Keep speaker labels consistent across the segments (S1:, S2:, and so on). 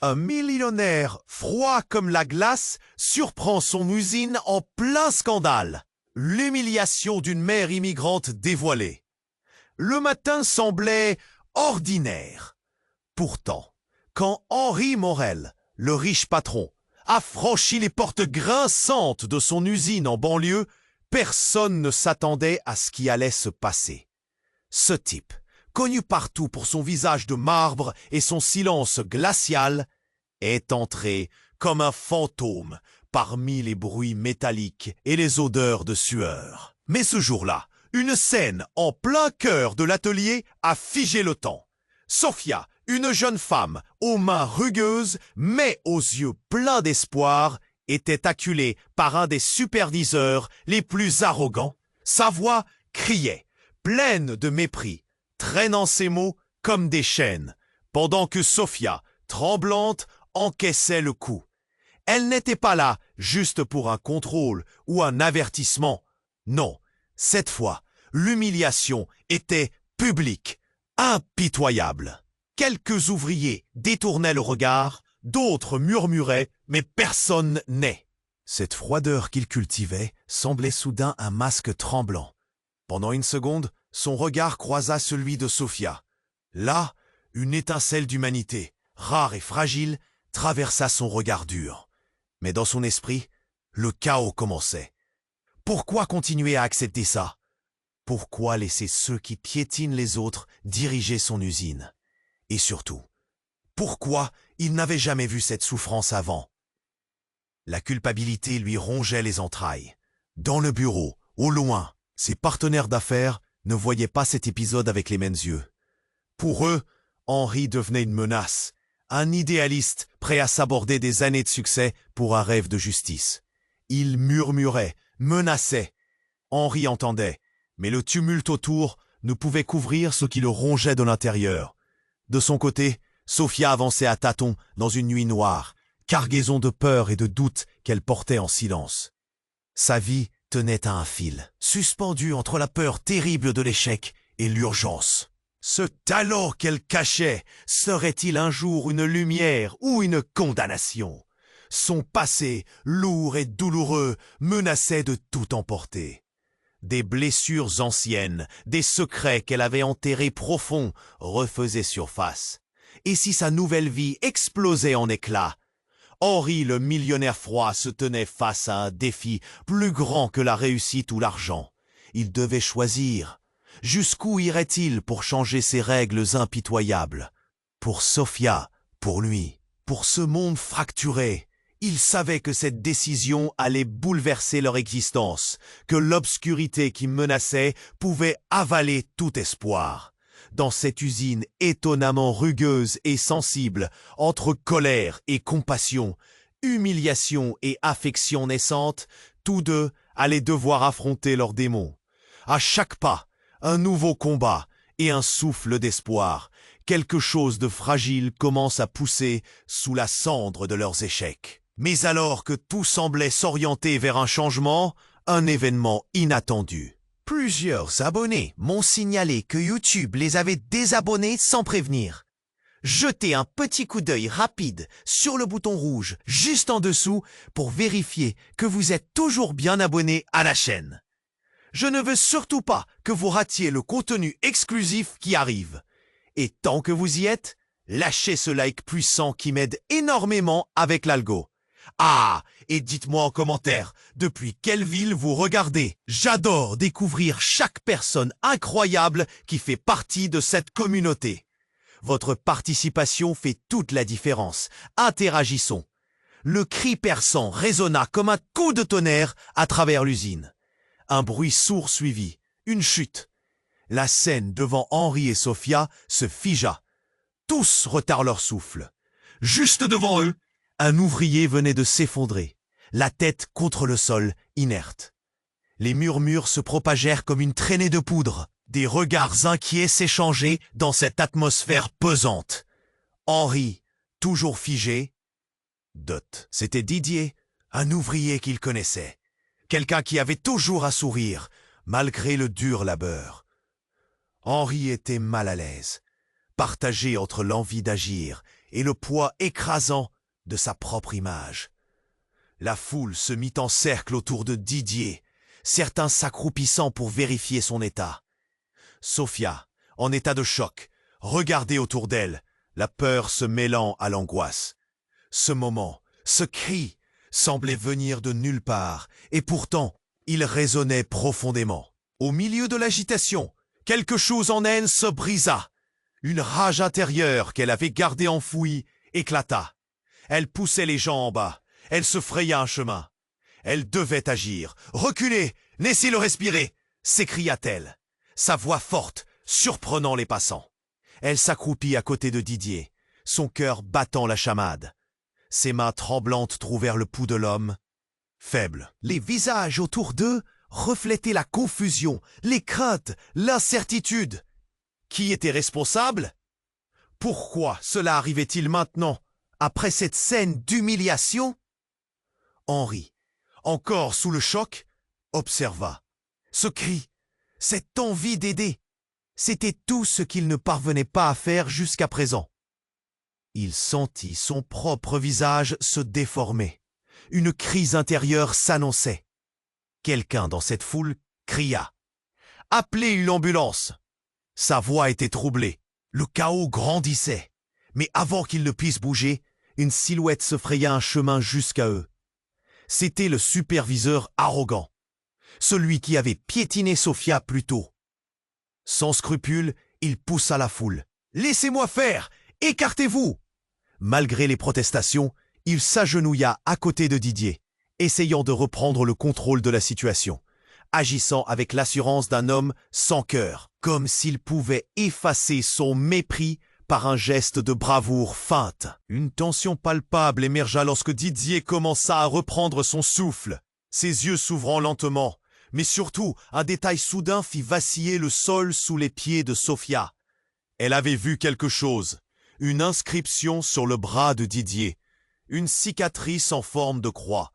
S1: Un millionnaire, froid comme la glace, surprend son usine en plein scandale. L'humiliation d'une mère immigrante dévoilée. Le matin semblait ordinaire. Pourtant, quand Henri Morel, le riche patron, a franchi les portes grinçantes de son usine en banlieue, personne ne s'attendait à ce qui allait se passer. Ce type, connu partout pour son visage de marbre et son silence glacial, est entré comme un fantôme parmi les bruits métalliques et les odeurs de sueur. Mais ce jour-là, une scène en plein cœur de l'atelier a figé le temps. Sofia, une jeune femme aux mains rugueuses mais aux yeux pleins d'espoir, était acculée par un des superviseurs les plus arrogants. Sa voix criait, pleine de mépris, traînant ses mots comme des chaînes, pendant que Sofia, tremblante, encaissait le coup. Elle n'était pas là juste pour un contrôle ou un avertissement. Non, cette fois, l'humiliation était publique, impitoyable. Quelques ouvriers détournaient le regard, d'autres murmuraient, mais personne n'est. Cette froideur qu'il cultivait semblait soudain un masque tremblant. Pendant une seconde, son regard croisa celui de Sofia. Là, une étincelle d'humanité, rare et fragile, traversa son regard dur. Mais dans son esprit, le chaos commençait. Pourquoi continuer à accepter ça? Pourquoi laisser ceux qui piétinent les autres diriger son usine? Et surtout, pourquoi il n'avait jamais vu cette souffrance avant? La culpabilité lui rongeait les entrailles. Dans le bureau, au loin, ses partenaires d'affaires ne voyaient pas cet épisode avec les mêmes yeux. Pour eux, Henri devenait une menace, un idéaliste prêt à s'aborder des années de succès pour un rêve de justice. Il murmurait, menaçait. Henri entendait, mais le tumulte autour ne pouvait couvrir ce qui le rongeait de l'intérieur. De son côté, Sofia avançait à tâtons dans une nuit noire, cargaison de peur et de doute qu'elle portait en silence. Sa vie tenait à un fil, suspendu entre la peur terrible de l'échec et l'urgence. Ce talent qu'elle cachait serait-il un jour une lumière ou une condamnation? Son passé, lourd et douloureux, menaçait de tout emporter. Des blessures anciennes, des secrets qu'elle avait enterrés profonds, refaisaient surface. Et si sa nouvelle vie explosait en éclats? Henri le millionnaire froid se tenait face à un défi plus grand que la réussite ou l'argent. Il devait choisir. Jusqu'où irait-il pour changer ses règles impitoyables? Pour Sofia, pour lui, pour ce monde fracturé, il savait que cette décision allait bouleverser leur existence, que l'obscurité qui menaçait pouvait avaler tout espoir. Dans cette usine étonnamment rugueuse et sensible, entre colère et compassion, humiliation et affection naissante, tous deux allaient devoir affronter leurs démons. À chaque pas, un nouveau combat et un souffle d'espoir. Quelque chose de fragile commence à pousser sous la cendre de leurs échecs. Mais alors que tout semblait s'orienter vers un changement, un événement inattendu. Plusieurs abonnés m'ont signalé que YouTube les avait désabonnés sans prévenir. Jetez un petit coup d'œil rapide sur le bouton rouge juste en dessous pour vérifier que vous êtes toujours bien abonné à la chaîne. Je ne veux surtout pas que vous ratiez le contenu exclusif qui arrive. Et tant que vous y êtes, lâchez ce like puissant qui m'aide énormément avec l'algo. Ah, et dites-moi en commentaire, depuis quelle ville vous regardez? J'adore découvrir chaque personne incroyable qui fait partie de cette communauté. Votre participation fait toute la différence. Interagissons. Le cri perçant résonna comme un coup de tonnerre à travers l'usine. Un bruit sourd suivit, une chute. La scène devant Henri et Sofia se figea. Tous retinrent leur souffle. Juste devant eux, un ouvrier venait de s'effondrer, la tête contre le sol, inerte. Les murmures se propagèrent comme une traînée de poudre. Des regards inquiets s'échangeaient dans cette atmosphère pesante. Henri, toujours figé. C'était Didier, un ouvrier qu'il connaissait. Quelqu'un qui avait toujours un sourire, malgré le dur labeur. Henri était mal à l'aise, partagé entre l'envie d'agir et le poids écrasant de sa propre image. La foule se mit en cercle autour de Didier, certains s'accroupissant pour vérifier son état. Sophia, en état de choc, regardait autour d'elle, la peur se mêlant à l'angoisse. Ce moment, ce cri, semblait venir de nulle part, et pourtant, il résonnait profondément. Au milieu de l'agitation, quelque chose en elle se brisa. Une rage intérieure qu'elle avait gardée enfouie éclata. Elle poussait les gens en bas. Elle se fraya un chemin. Elle devait agir. « Reculez! Laissez-le respirer !» s'écria-t-elle, sa voix forte, surprenant les passants. Elle s'accroupit à côté de Didier, son cœur battant la chamade. Ses mains tremblantes trouvèrent le pouls de l'homme, faible. Les visages autour d'eux reflétaient la confusion, les craintes, l'incertitude. Qui était responsable? Pourquoi cela arrivait-il maintenant, après cette scène d'humiliation? Henri, encore sous le choc, observa. Ce cri, cette envie d'aider, c'était tout ce qu'il ne parvenait pas à faire jusqu'à présent. Il sentit son propre visage se déformer. Une crise intérieure s'annonçait. Quelqu'un dans cette foule cria « Appelez une ambulance !» Sa voix était troublée. Le chaos grandissait. Mais avant qu'ils ne puissent bouger, une silhouette se fraya un chemin jusqu'à eux. C'était le superviseur arrogant, celui qui avait piétiné Sophia plus tôt. Sans scrupule, il poussa la foule. « Laissez-moi faire! Écartez-vous !» Malgré les protestations, il s'agenouilla à côté de Didier, essayant de reprendre le contrôle de la situation, agissant avec l'assurance d'un homme sans cœur, comme s'il pouvait effacer son mépris par un geste de bravoure feinte. Une tension palpable émergea lorsque Didier commença à reprendre son souffle, ses yeux s'ouvrant lentement, mais surtout un détail soudain fit vaciller le sol sous les pieds de Sophia. Elle avait vu quelque chose, une inscription sur le bras de Didier, une cicatrice en forme de croix.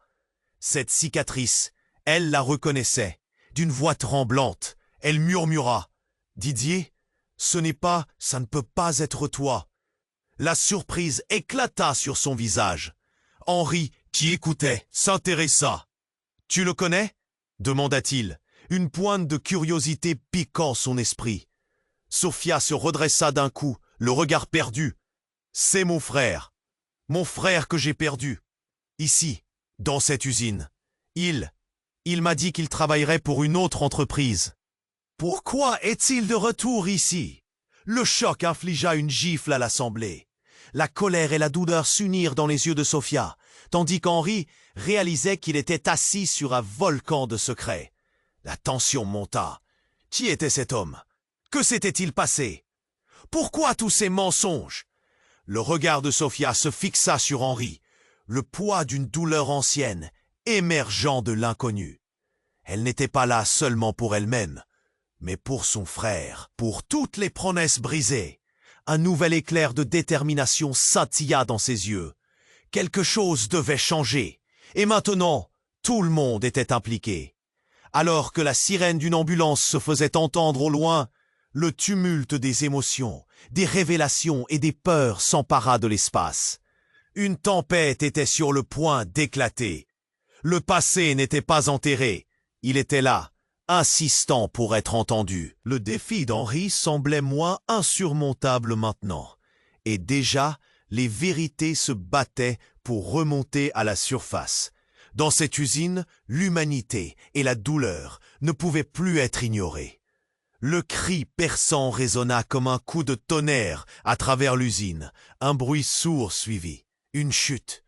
S1: Cette cicatrice, elle la reconnaissait. D'une voix tremblante, elle murmura « Didier, ce n'est pas, ça ne peut pas être toi. » La surprise éclata sur son visage. Henri, qui écoutait, s'intéressa. « Tu le connais ?» demanda-t-il, une pointe de curiosité piquant son esprit. Sophia se redressa d'un coup, le regard perdu. « C'est mon frère que j'ai perdu, ici, dans cette usine. Il m'a dit qu'il travaillerait pour une autre entreprise. Pourquoi est-il de retour ici ?» Le choc infligea une gifle à l'assemblée. La colère et la douleur s'unirent dans les yeux de Sophia, tandis qu'Henri réalisait qu'il était assis sur un volcan de secrets. La tension monta. Qui était cet homme? Que s'était-il passé? Pourquoi tous ces mensonges? Le regard de Sophia se fixa sur Henri, le poids d'une douleur ancienne, émergeant de l'inconnu. Elle n'était pas là seulement pour elle-même, mais pour son frère, pour toutes les promesses brisées. Un nouvel éclair de détermination scintilla dans ses yeux. Quelque chose devait changer, et maintenant, tout le monde était impliqué. Alors que la sirène d'une ambulance se faisait entendre au loin, le tumulte des émotions, des révélations et des peurs s'empara de l'espace. Une tempête était sur le point d'éclater. Le passé n'était pas enterré, il était là, insistant pour être entendu. Le défi d'Henri semblait moins insurmontable maintenant, et déjà les vérités se battaient pour remonter à la surface. Dans cette usine, l'humanité et la douleur ne pouvaient plus être ignorées. Le cri perçant résonna comme un coup de tonnerre à travers l'usine. Un bruit sourd suivit. Une chute.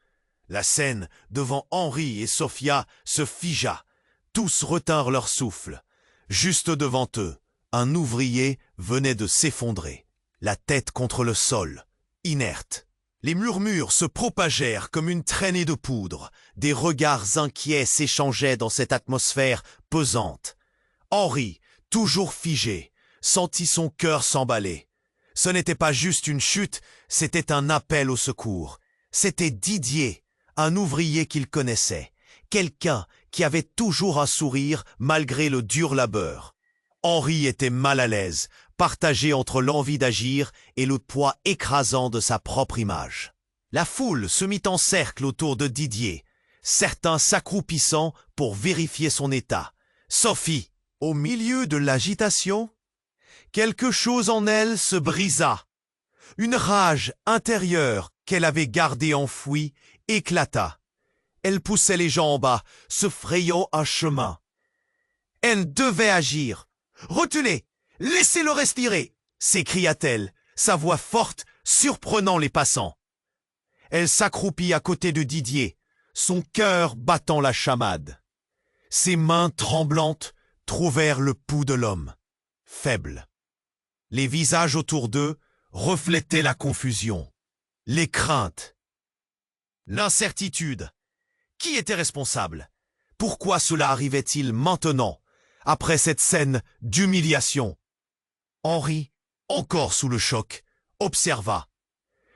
S1: La scène, devant Henri et Sophia, se figea. Tous retinrent leur souffle. Juste devant eux, un ouvrier venait de s'effondrer, la tête contre le sol, inerte. Les murmures se propagèrent comme une traînée de poudre. Des regards inquiets s'échangeaient dans cette atmosphère pesante. Henri, toujours figé, sentit son cœur s'emballer. Ce n'était pas juste une chute, c'était un appel au secours. C'était Didier, un ouvrier qu'il connaissait, quelqu'un qui avait toujours un sourire malgré le dur labeur. Henri était mal à l'aise, partagé entre l'envie d'agir et le poids écrasant de sa propre image. La foule se mit en cercle autour de Didier, certains s'accroupissant pour vérifier son état. Sophie, au milieu de l'agitation, quelque chose en elle se brisa. Une rage intérieure qu'elle avait gardée enfouie éclata. Elle poussait les gens en bas, se frayant un chemin. Elle devait agir. « Retenez! Laissez-le respirer !» s'écria-t-elle, sa voix forte surprenant les passants. Elle s'accroupit à côté de Didier, son cœur battant la chamade. Ses mains tremblantes trouvèrent le pouls de l'homme, faible. Les visages autour d'eux reflétaient la confusion, les craintes, l'incertitude. Qui était responsable? Pourquoi cela arrivait-il maintenant, après cette scène d'humiliation? Henri, encore sous le choc, observa.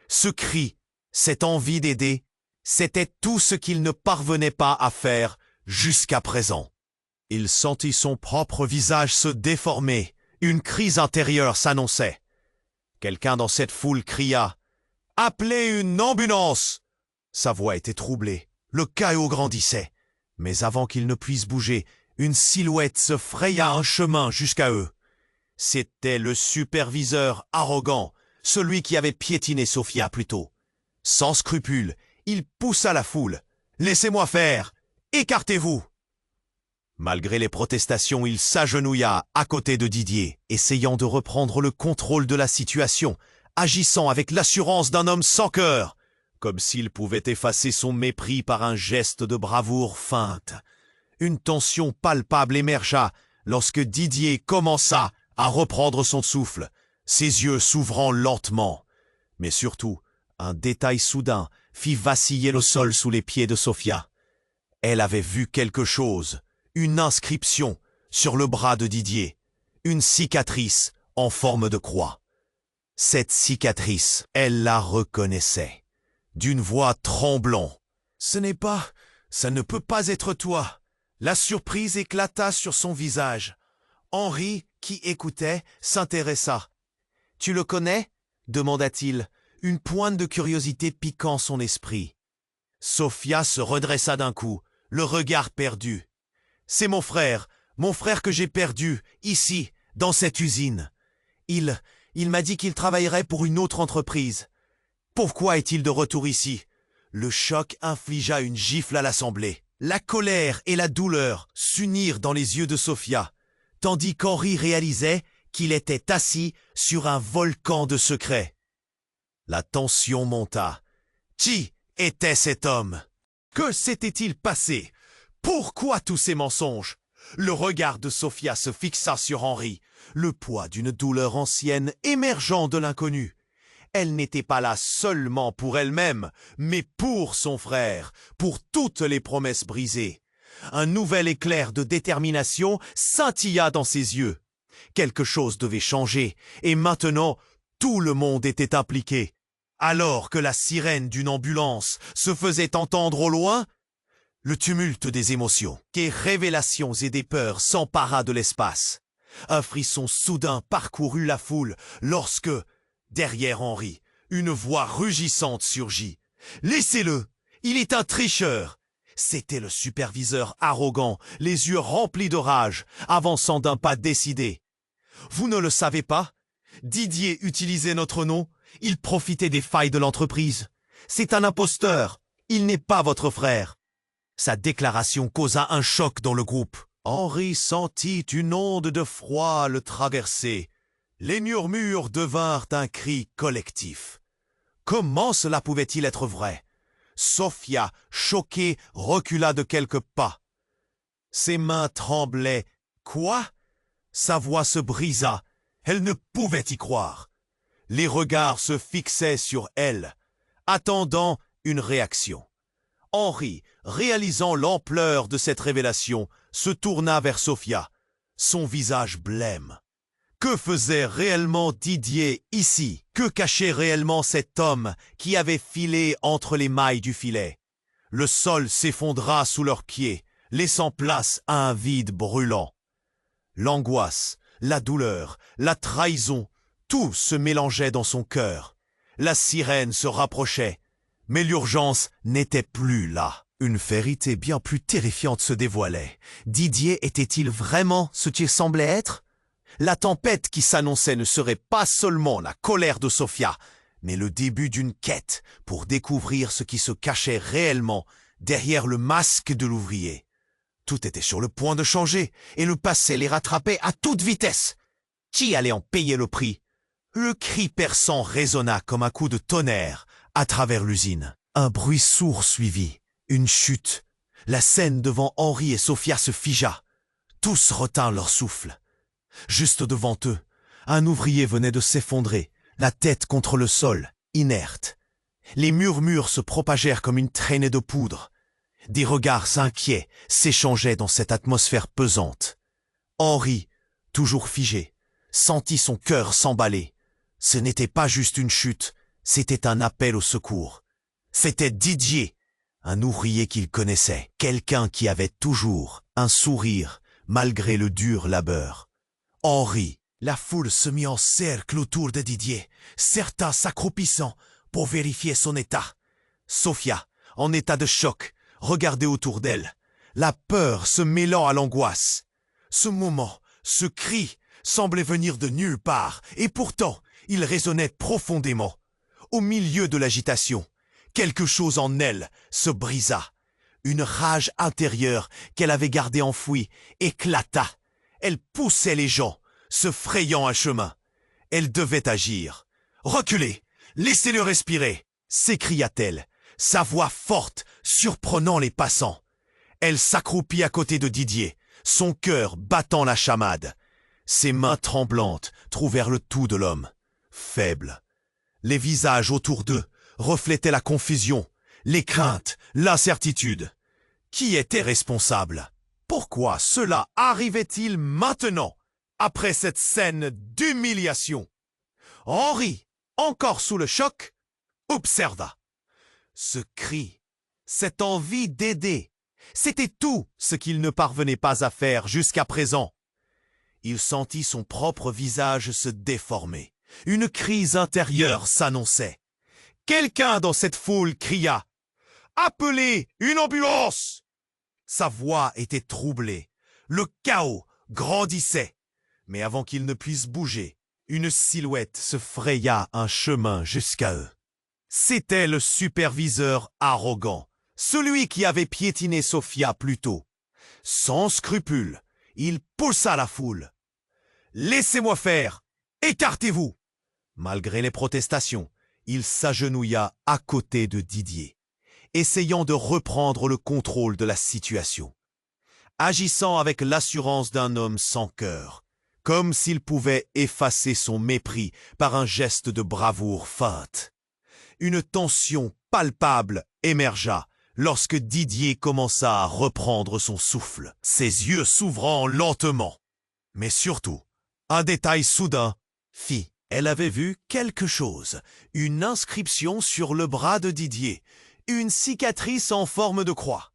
S1: Ce cri, cette envie d'aider, c'était tout ce qu'il ne parvenait pas à faire jusqu'à présent. Il sentit son propre visage se déformer. Une crise intérieure s'annonçait. Quelqu'un dans cette foule cria « Appelez une ambulance !» Sa voix était troublée. Le chaos grandissait. Mais avant qu'il ne puisse bouger, une silhouette se fraya un chemin jusqu'à eux. C'était le superviseur arrogant, celui qui avait piétiné Sophia plus tôt. Sans scrupule, il poussa la foule. « Laissez-moi faire! Écartez-vous !» Malgré les protestations, il s'agenouilla à côté de Didier, essayant de reprendre le contrôle de la situation, agissant avec l'assurance d'un homme sans cœur, comme s'il pouvait effacer son mépris par un geste de bravoure feinte. Une tension palpable émergea lorsque Didier commença à reprendre son souffle, ses yeux s'ouvrant lentement. Mais surtout, un détail soudain fit vaciller le sol sous les pieds de Sophia. Elle avait vu quelque chose. Une inscription sur le bras de Didier, une cicatrice en forme de croix. Cette cicatrice, elle la reconnaissait. D'une voix tremblante. « Ce n'est pas, ça ne peut pas être toi. » La surprise éclata sur son visage. Henri, qui écoutait, s'intéressa. « Tu le connais ?» demanda-t-il, une pointe de curiosité piquant son esprit. Sophia se redressa d'un coup, le regard perdu. C'est mon frère que j'ai perdu, ici, dans cette usine. Il m'a dit qu'il travaillerait pour une autre entreprise. Pourquoi est-il de retour ici? Le choc infligea une gifle à l'assemblée. La colère et la douleur s'unirent dans les yeux de Sophia, tandis qu'Henri réalisait qu'il était assis sur un volcan de secrets. La tension monta. Qui était cet homme? Que s'était-il passé? Pourquoi tous ces mensonges? Le regard de Sophia se fixa sur Henri, le poids d'une douleur ancienne émergeant de l'inconnu. Elle n'était pas là seulement pour elle-même, mais pour son frère, pour toutes les promesses brisées. Un nouvel éclair de détermination scintilla dans ses yeux. Quelque chose devait changer, et maintenant, tout le monde était impliqué. Alors que la sirène d'une ambulance se faisait entendre au loin, le tumulte des émotions, des révélations et des peurs s'empara de l'espace. Un frisson soudain parcourut la foule lorsque, derrière Henri, une voix rugissante surgit. « Laissez-le! Il est un tricheur !» C'était le superviseur arrogant, les yeux remplis de rage, avançant d'un pas décidé. « Vous ne le savez pas? Didier utilisait notre nom. Il profitait des failles de l'entreprise. C'est un imposteur. Il n'est pas votre frère. » Sa déclaration causa un choc dans le groupe. Henri sentit une onde de froid le traverser. Les murmures devinrent un cri collectif. Comment cela pouvait-il être vrai? Sophia, choquée, recula de quelques pas. Ses mains tremblaient. Quoi? Sa voix se brisa. Elle ne pouvait y croire. Les regards se fixaient sur elle, attendant une réaction. Henri, réalisant l'ampleur de cette révélation, se tourna vers Sophia, son visage blême. Que faisait réellement Didier ici? Que cachait réellement cet homme qui avait filé entre les mailles du filet? Le sol s'effondra sous leurs pieds, laissant place à un vide brûlant. L'angoisse, la douleur, la trahison, tout se mélangeait dans son cœur. La sirène se rapprochait, mais l'urgence n'était plus là. Une vérité bien plus terrifiante se dévoilait. Didier était-il vraiment ce qu'il semblait être? La tempête qui s'annonçait ne serait pas seulement la colère de Sophia, mais le début d'une quête pour découvrir ce qui se cachait réellement derrière le masque de l'ouvrier. Tout était sur le point de changer, et le passé les rattrapait à toute vitesse. Qui allait en payer le prix? Le cri perçant résonna comme un coup de tonnerre à travers l'usine. Un bruit sourd suivit, une chute. La scène devant Henri et Sophia se figea. Tous retinrent leur souffle. Juste devant eux, un ouvrier venait de s'effondrer, la tête contre le sol, inerte. Les murmures se propagèrent comme une traînée de poudre. Des regards inquiets s'échangeaient dans cette atmosphère pesante. Henri, toujours figé, sentit son cœur s'emballer. Ce n'était pas juste une chute, c'était un appel au secours. C'était Didier, un ouvrier qu'il connaissait, quelqu'un qui avait toujours un sourire malgré le dur labeur. Henri, la foule se mit en cercle autour de Didier, certains s'accroupissant pour vérifier son état. Sophia, en état de choc, regardait autour d'elle, la peur se mêlant à l'angoisse. Ce moment, ce cri, semblait venir de nulle part, et pourtant, il résonnait profondément. Au milieu de l'agitation, quelque chose en elle se brisa. Une rage intérieure qu'elle avait gardée enfouie éclata. Elle poussait les gens, se frayant un chemin. Elle devait agir. « Reculez! Laissez-le respirer !» s'écria-t-elle, sa voix forte surprenant les passants. Elle s'accroupit à côté de Didier, son cœur battant la chamade. Ses mains tremblantes trouvèrent le pouls de l'homme, faible. Les visages autour d'eux reflétaient la confusion, les craintes, l'incertitude. Qui était responsable? Pourquoi cela arrivait-il maintenant, après cette scène d'humiliation? Henri, encore sous le choc, observa. Ce cri, cette envie d'aider, c'était tout ce qu'il ne parvenait pas à faire jusqu'à présent. Il sentit son propre visage se déformer. Une crise intérieure s'annonçait. Quelqu'un dans cette foule cria « Appelez une ambulance !» Sa voix était troublée. Le chaos grandissait. Mais avant qu'il ne puisse bouger, une silhouette se fraya un chemin jusqu'à eux. C'était le superviseur arrogant, celui qui avait piétiné Sophia plus tôt. Sans scrupule, il poussa la foule. « Laissez-moi faire! Écartez-vous !» Malgré les protestations, il s'agenouilla à côté de Didier, essayant de reprendre le contrôle de la situation. Agissant avec l'assurance d'un homme sans cœur, comme s'il pouvait effacer son mépris par un geste de bravoure feinte. Une tension palpable émergea lorsque Didier commença à reprendre son souffle, ses yeux s'ouvrant lentement. Mais surtout, un détail soudain fit. Elle avait vu quelque chose, une inscription sur le bras de Didier, une cicatrice en forme de croix.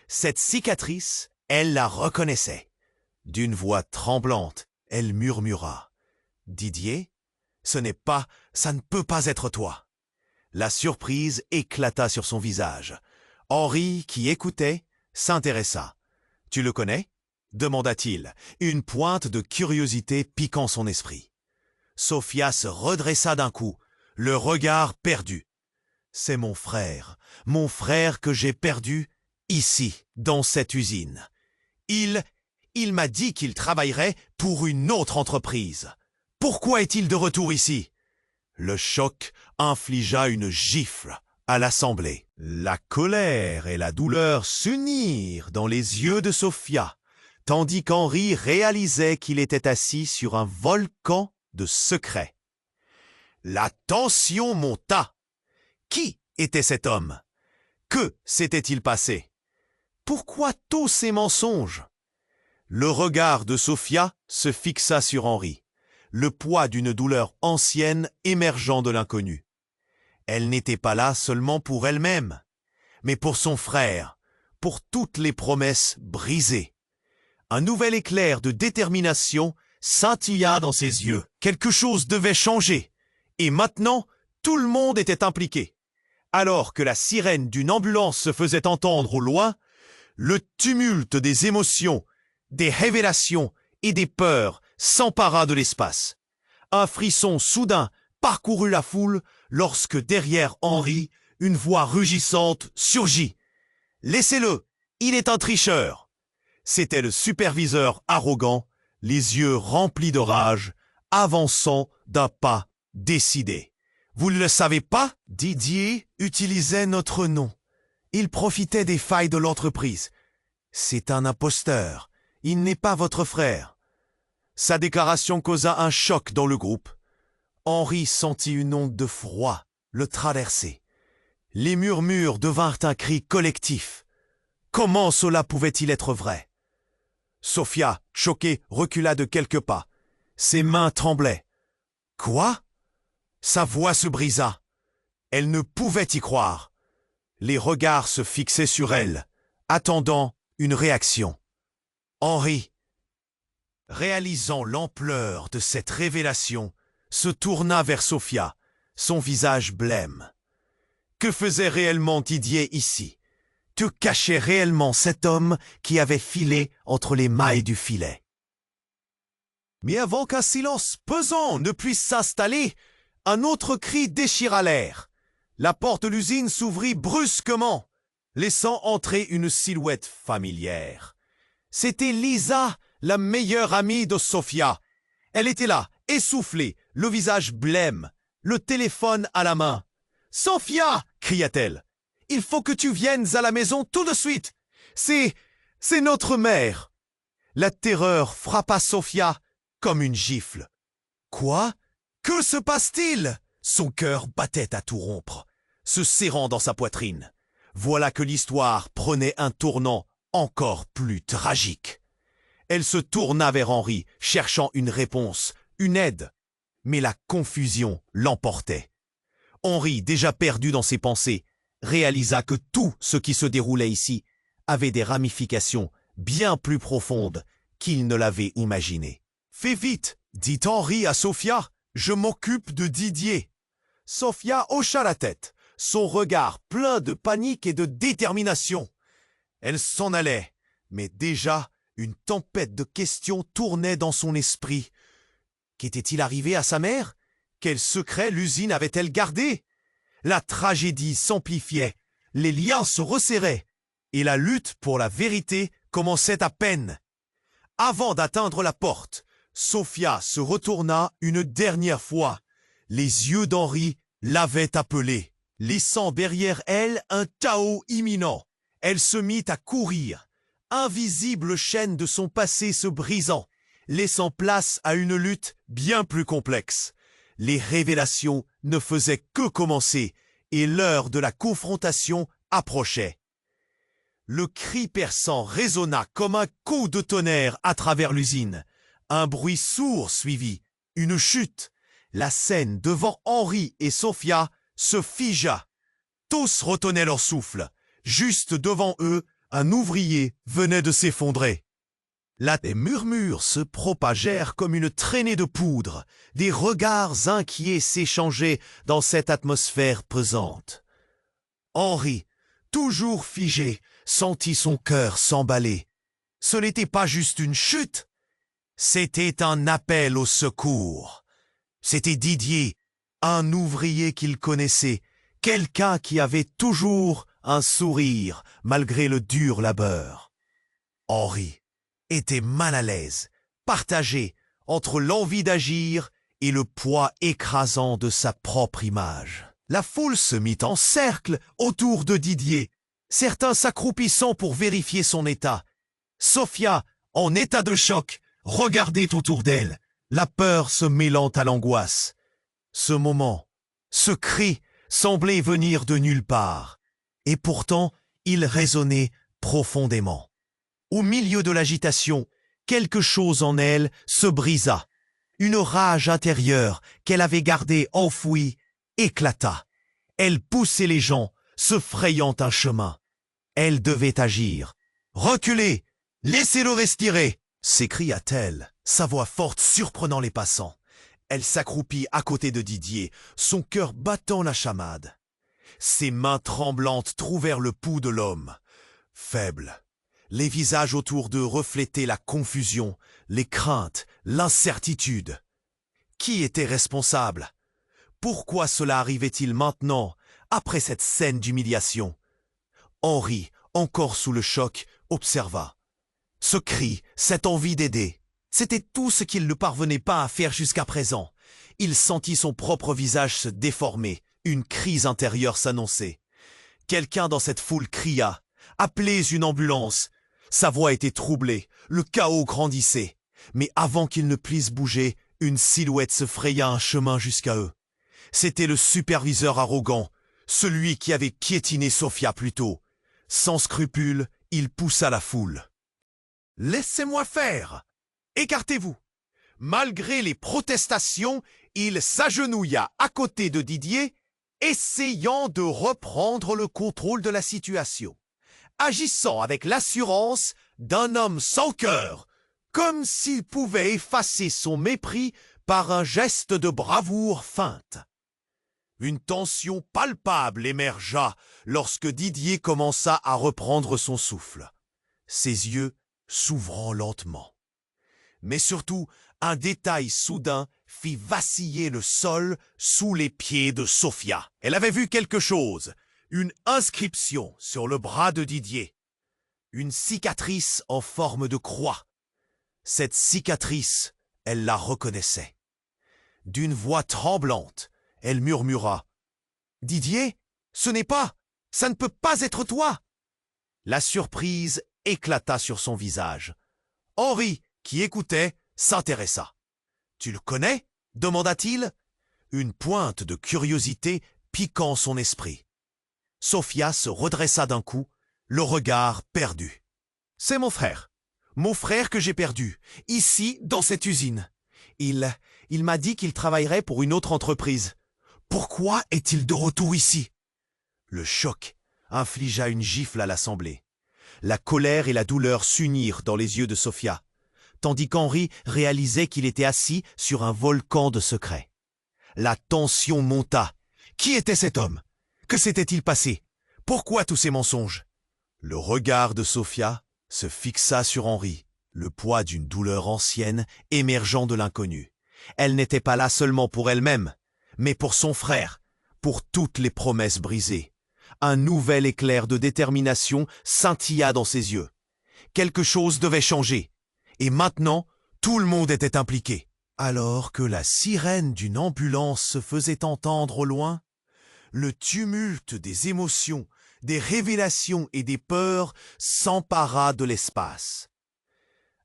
S1: Cette cicatrice, elle la reconnaissait. D'une voix tremblante, elle murmura « Didier, ça ne peut pas être toi. » La surprise éclata sur son visage. Henri, qui écoutait, s'intéressa. « Tu le connais ?» demanda-t-il, une pointe de curiosité piquant son esprit. Sophia se redressa d'un coup, le regard perdu. « C'est mon frère que j'ai perdu ici, dans cette usine. Il m'a dit qu'il travaillerait pour une autre entreprise. Pourquoi est-il de retour ici ?» Le choc infligea une gifle à l'assemblée. La colère et la douleur s'unirent dans les yeux de Sophia, tandis qu'Henri réalisait qu'il était assis sur un volcan de secrets. La tension monta. Qui était cet homme? Que s'était-il passé? Pourquoi tous ces mensonges? Le regard de Sophia se fixa sur Henri, le poids d'une douleur ancienne émergeant de l'inconnu. Elle n'était pas là seulement pour elle-même, mais pour son frère, pour toutes les promesses brisées. Un nouvel éclair de détermination scintilla dans ses yeux. Quelque chose devait changer. Et maintenant, tout le monde était impliqué. Alors que la sirène d'une ambulance se faisait entendre au loin, le tumulte des émotions, des révélations et des peurs s'empara de l'espace. Un frisson soudain parcourut la foule lorsque derrière Henri, une voix rugissante surgit. « Laissez-le, il est un tricheur !» C'était le superviseur arrogant, les yeux remplis de rage, avançant d'un pas décidé. « Vous ne le savez pas? Didier utilisait notre nom. Il profitait des failles de l'entreprise. C'est un imposteur. Il n'est pas votre frère. » Sa déclaration causa un choc dans le groupe. Henri sentit une onde de froid le traverser. Les murmures devinrent un cri collectif. Comment cela pouvait-il être vrai? Sophia, choquée, recula de quelques pas. Ses mains tremblaient. Quoi? Sa voix se brisa. Elle ne pouvait y croire. Les regards se fixaient sur elle, attendant une réaction. Henri, réalisant l'ampleur de cette révélation, se tourna vers Sophia, son visage blême. Que faisait réellement Didier ici? Que cachait réellement cet homme qui avait filé entre les mailles du filet? Mais avant qu'un silence pesant ne puisse s'installer, un autre cri déchira l'air. La porte de l'usine s'ouvrit brusquement, laissant entrer une silhouette familière. C'était Lisa, la meilleure amie de Sophia. Elle était là, essoufflée, le visage blême, le téléphone à la main. « Sophia !» cria-t-elle. « Il faut que tu viennes à la maison tout de suite. C'est notre mère. » La terreur frappa Sophia comme une gifle. « Quoi? Que se passe-t-il ?» Son cœur battait à tout rompre, se serrant dans sa poitrine. Voilà que l'histoire prenait un tournant encore plus tragique. Elle se tourna vers Henri, cherchant une réponse, une aide. Mais la confusion l'emportait. Henri, déjà perdu dans ses pensées, réalisa que tout ce qui se déroulait ici avait des ramifications bien plus profondes qu'il ne l'avait imaginé. « Fais vite !» dit Henri à Sophia. « Je m'occupe de Didier. » Sophia hocha la tête, son regard plein de panique et de détermination. Elle s'en allait, mais déjà une tempête de questions tournait dans son esprit. Qu'était-il arrivé à sa mère? Quel secret l'usine avait-elle gardé? La tragédie s'amplifiait, les liens se resserraient, et la lutte pour la vérité commençait à peine. Avant d'atteindre la porte, Sophia se retourna une dernière fois. Les yeux d'Henri l'avaient appelée, laissant derrière elle un chaos imminent. Elle se mit à courir, invisible chaîne de son passé se brisant, laissant place à une lutte bien plus complexe. Les révélations ne faisaient que commencer et l'heure de la confrontation approchait. Le cri perçant résonna comme un coup de tonnerre à travers l'usine. Un bruit sourd suivit, une chute. La scène devant Henri et Sophia se figea. Tous retenaient leur souffle. Juste devant eux, un ouvrier venait de s'effondrer. Là, des murmures se propagèrent comme une traînée de poudre. Des regards inquiets s'échangeaient dans cette atmosphère pesante. Henri, toujours figé, sentit son cœur s'emballer. Ce n'était pas juste une chute, c'était un appel au secours. C'était Didier, un ouvrier qu'il connaissait, quelqu'un qui avait toujours un sourire malgré le dur labeur. Henri était mal à l'aise, partagé entre l'envie d'agir et le poids écrasant de sa propre image. La foule se mit en cercle autour de Didier, certains s'accroupissant pour vérifier son état. Sophia, en état de choc, regardait autour d'elle, la peur se mêlant à l'angoisse. Ce moment, ce cri semblait venir de nulle part, et pourtant il résonnait profondément. Au milieu de l'agitation, quelque chose en elle se brisa. Une rage intérieure qu'elle avait gardée enfouie éclata. Elle poussait les gens, se frayant un chemin. Elle devait agir. « Reculez! Laissez-le respirer !» s'écria-t-elle. sa voix forte surprenant les passants. Elle s'accroupit à côté de Didier, son cœur battant la chamade. Ses mains tremblantes trouvèrent le pouls de l'homme. Faible, les visages autour d'eux reflétaient la confusion, les craintes, l'incertitude. Qui était responsable? Pourquoi cela arrivait-il maintenant, après cette scène d'humiliation? Henri, encore sous le choc, observa. Ce cri, cette envie d'aider, c'était tout ce qu'il ne parvenait pas à faire jusqu'à présent. Il sentit son propre visage se déformer, une crise intérieure s'annoncer. Quelqu'un dans cette foule cria « Appelez une ambulance !» Sa voix était troublée, le chaos grandissait. Mais avant qu'ils ne puissent bouger, une silhouette se fraya un chemin jusqu'à eux. C'était le superviseur arrogant, celui qui avait piétiné Sophia plus tôt. Sans scrupule, il poussa la foule. « Laissez-moi faire! Écartez-vous !» Malgré les protestations, il s'agenouilla à côté de Didier, essayant de reprendre le contrôle de la situation, agissant avec l'assurance d'un homme sans cœur, comme s'il pouvait effacer son mépris par un geste de bravoure feinte. Une tension palpable émergea lorsque Didier commença à reprendre son souffle, ses yeux s'ouvrant lentement. Mais surtout, un détail soudain fit vaciller le sol sous les pieds de Sophia. Elle avait vu quelque chose, une inscription sur le bras de Didier, une cicatrice en forme de croix. Cette cicatrice, elle la reconnaissait. D'une voix tremblante, elle murmura « Didier, ça ne peut pas être toi !» La surprise éclata sur son visage. Henri, qui écoutait, s'intéressa. « Tu le connais ?» demanda-t-il, une pointe de curiosité piquant son esprit. Sophia se redressa d'un coup, le regard perdu. « C'est mon frère que j'ai perdu, ici, dans cette usine. Il m'a dit qu'il travaillerait pour une autre entreprise. Pourquoi est-il de retour ici ?» Le choc infligea une gifle à l'assemblée. La colère et la douleur s'unirent dans les yeux de Sophia, tandis qu'Henri réalisait qu'il était assis sur un volcan de secrets. La tension monta. Qui était cet homme? Que s'était-il passé? Pourquoi tous ces mensonges? Le regard de Sophia se fixa sur Henri, le poids d'une douleur ancienne émergeant de l'inconnu. Elle n'était pas là seulement pour elle-même, mais pour son frère, pour toutes les promesses brisées. Un nouvel éclair de détermination scintilla dans ses yeux. Quelque chose devait changer. Et maintenant, tout le monde était impliqué. Alors que la sirène d'une ambulance se faisait entendre au loin, le tumulte des émotions, des révélations et des peurs s'empara de l'espace.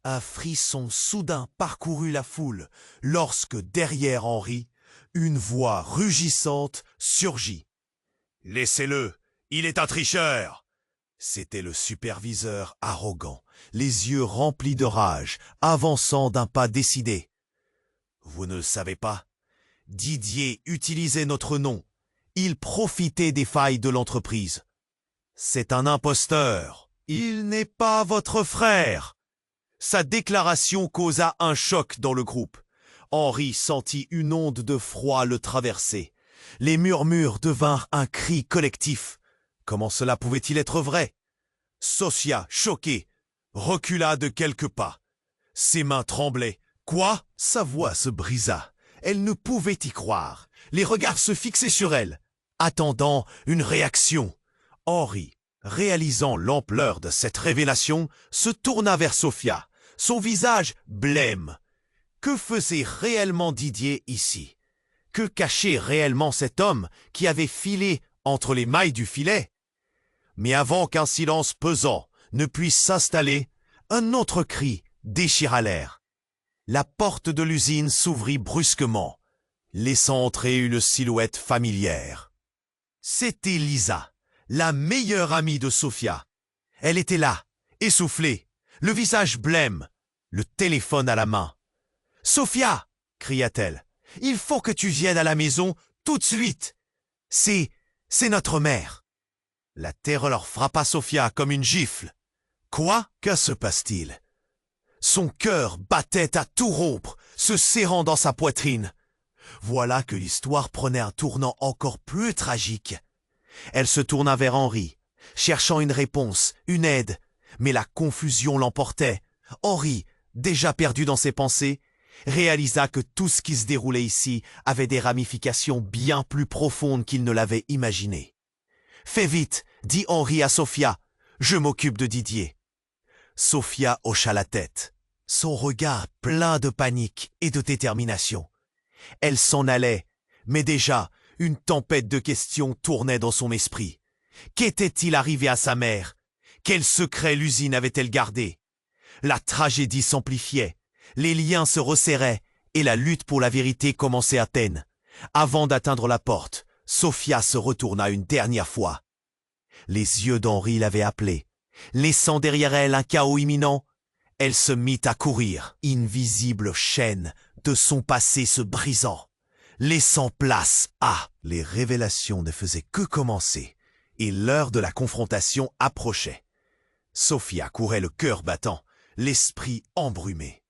S1: Un frisson soudain parcourut la foule lorsque, derrière Henri, une voix rugissante surgit. « Laissez-le, il est un tricheur !» C'était le superviseur arrogant, les yeux remplis de rage, avançant d'un pas décidé. « Vous ne le savez pas, Didier utilisait notre nom. Il profitait des failles de l'entreprise. C'est un imposteur. Il n'est pas votre frère. » Sa déclaration causa un choc dans le groupe. Henri sentit une onde de froid le traverser. Les murmures devinrent un cri collectif. Comment cela pouvait-il être vrai? Sophia, choquée, recula de quelques pas. Ses mains tremblaient. Quoi? Sa voix se brisa. Elle ne pouvait y croire. Les regards se fixaient sur elle, attendant une réaction. Henri, réalisant l'ampleur de cette révélation, se tourna vers Sophia, son visage blême. Que faisait réellement Didier ici? Que cachait réellement cet homme qui avait filé entre les mailles du filet? Mais avant qu'un silence pesant ne puisse s'installer, un autre cri déchira l'air. La porte de l'usine s'ouvrit brusquement, laissant entrer une silhouette familière. C'était Lisa, la meilleure amie de Sophia. Elle était là, essoufflée, le visage blême, le téléphone à la main. « Sophia !» cria-t-elle. « Il faut que tu viennes à la maison tout de suite. C'est notre mère. » La terreur frappa Sophia comme une gifle. « Quoi? Que se passe-t-il » Son cœur battait à tout rompre, se serrant dans sa poitrine. Voilà que l'histoire prenait un tournant encore plus tragique. Elle se tourna vers Henri, cherchant une réponse, une aide, mais la confusion l'emportait. Henri, déjà perdu dans ses pensées, réalisa que tout ce qui se déroulait ici avait des ramifications bien plus profondes qu'il ne l'avait imaginé. « Fais vite, dit Henri à Sophia, je m'occupe de Didier. » Sophia hocha la tête, son regard plein de panique et de détermination. Elle s'en allait, mais déjà, une tempête de questions tournait dans son esprit. Qu'était-il arrivé à sa mère? Quel secret l'usine avait-elle gardé? La tragédie s'amplifiait, les liens se resserraient et la lutte pour la vérité commençait à peine. Avant d'atteindre la porte, Sophia se retourna une dernière fois. Les yeux d'Henri l'avaient appelée. Laissant derrière elle un chaos imminent, elle se mit à courir, invisible chaîne de son passé se brisant, laissant place à... Les révélations ne faisaient que commencer, et l'heure de la confrontation approchait. Sophia courait le cœur battant, l'esprit embrumé.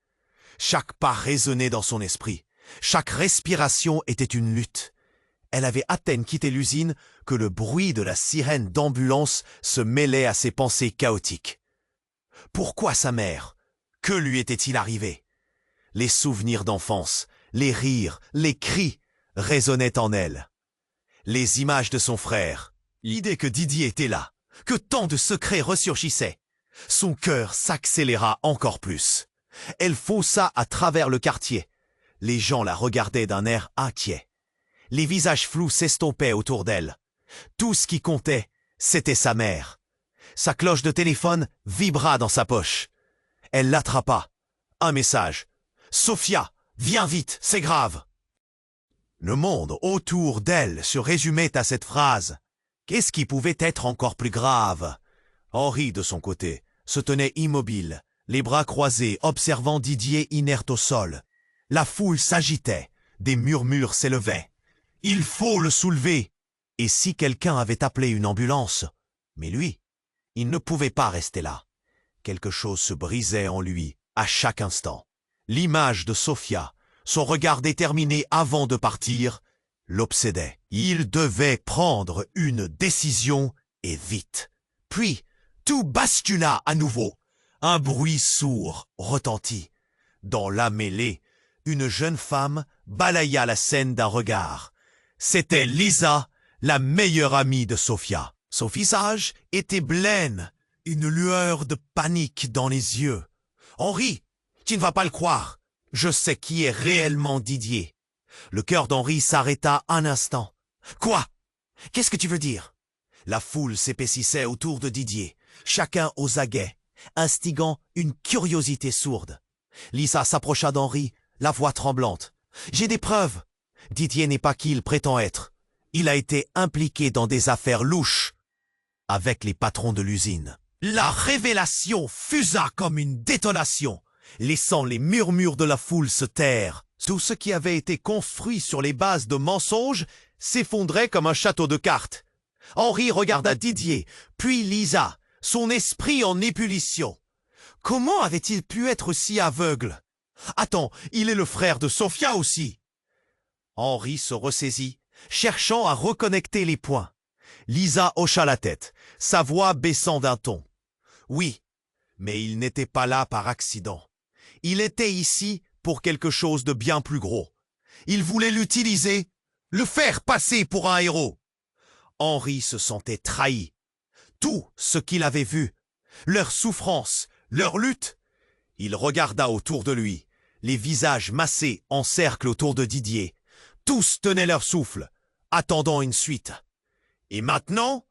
S1: Chaque pas résonnait dans son esprit, chaque respiration était une lutte. Elle avait à peine quitté l'usine que le bruit de la sirène d'ambulance se mêlait à ses pensées chaotiques. Pourquoi sa mère? Que lui était-il arrivé? Les souvenirs d'enfance, les rires, les cris résonnaient en elle. Les images de son frère, l'idée que Didier était là, que tant de secrets ressurgissaient. Son cœur s'accéléra encore plus. Elle fonça à travers le quartier. Les gens la regardaient d'un air inquiet. Les visages flous s'estompaient autour d'elle. Tout ce qui comptait, c'était sa mère. Sa cloche de téléphone vibra dans sa poche. Elle l'attrapa. Un message. « Sophia, viens vite, c'est grave !» Le monde autour d'elle se résumait à cette phrase. Qu'est-ce qui pouvait être encore plus grave? Henri, de son côté, se tenait immobile, les bras croisés, observant Didier inerte au sol. La foule s'agitait, des murmures s'élevaient. « Il faut le soulever !» Et si quelqu'un avait appelé une ambulance? Mais lui, il ne pouvait pas rester là. Quelque chose se brisait en lui, à chaque instant. L'image de Sophia, son regard déterminé avant de partir, l'obsédait. Il devait prendre une décision et vite. Puis, tout bascula à nouveau. Un bruit sourd retentit. Dans la mêlée, une jeune femme balaya la scène d'un regard. C'était Lisa, la meilleure amie de Sophia. Son visage était blême, une lueur de panique dans les yeux. « Henri, tu ne vas pas le croire. Je sais qui est réellement Didier. » Le cœur d'Henri s'arrêta un instant. « Quoi? Qu'est-ce que tu veux dire ?» La foule s'épaississait autour de Didier, chacun aux aguets, instigant une curiosité sourde. Lisa s'approcha d'Henri, la voix tremblante. « J'ai des preuves. Didier n'est pas qui il prétend être. Il a été impliqué dans des affaires louches avec les patrons de l'usine. » La révélation fusa comme une détonation, laissant les murmures de la foule se taire. Tout ce qui avait été construit sur les bases de mensonges s'effondrait comme un château de cartes. Henri regarda Didier, puis Lisa, son esprit en ébullition. Comment avait-il pu être si aveugle? Attends, il est le frère de Sophia aussi. Henri se ressaisit, cherchant à reconnecter les points. Lisa hocha la tête, sa voix baissant d'un ton. Oui, mais il n'était pas là par accident. Il était ici pour quelque chose de bien plus gros. Il voulait l'utiliser, le faire passer pour un héros. Henri se sentait trahi. Tout ce qu'il avait vu, leur souffrance, leur lutte. Il regarda autour de lui, les visages massés en cercle autour de Didier. Tous tenaient leur souffle, attendant une suite. Et maintenant?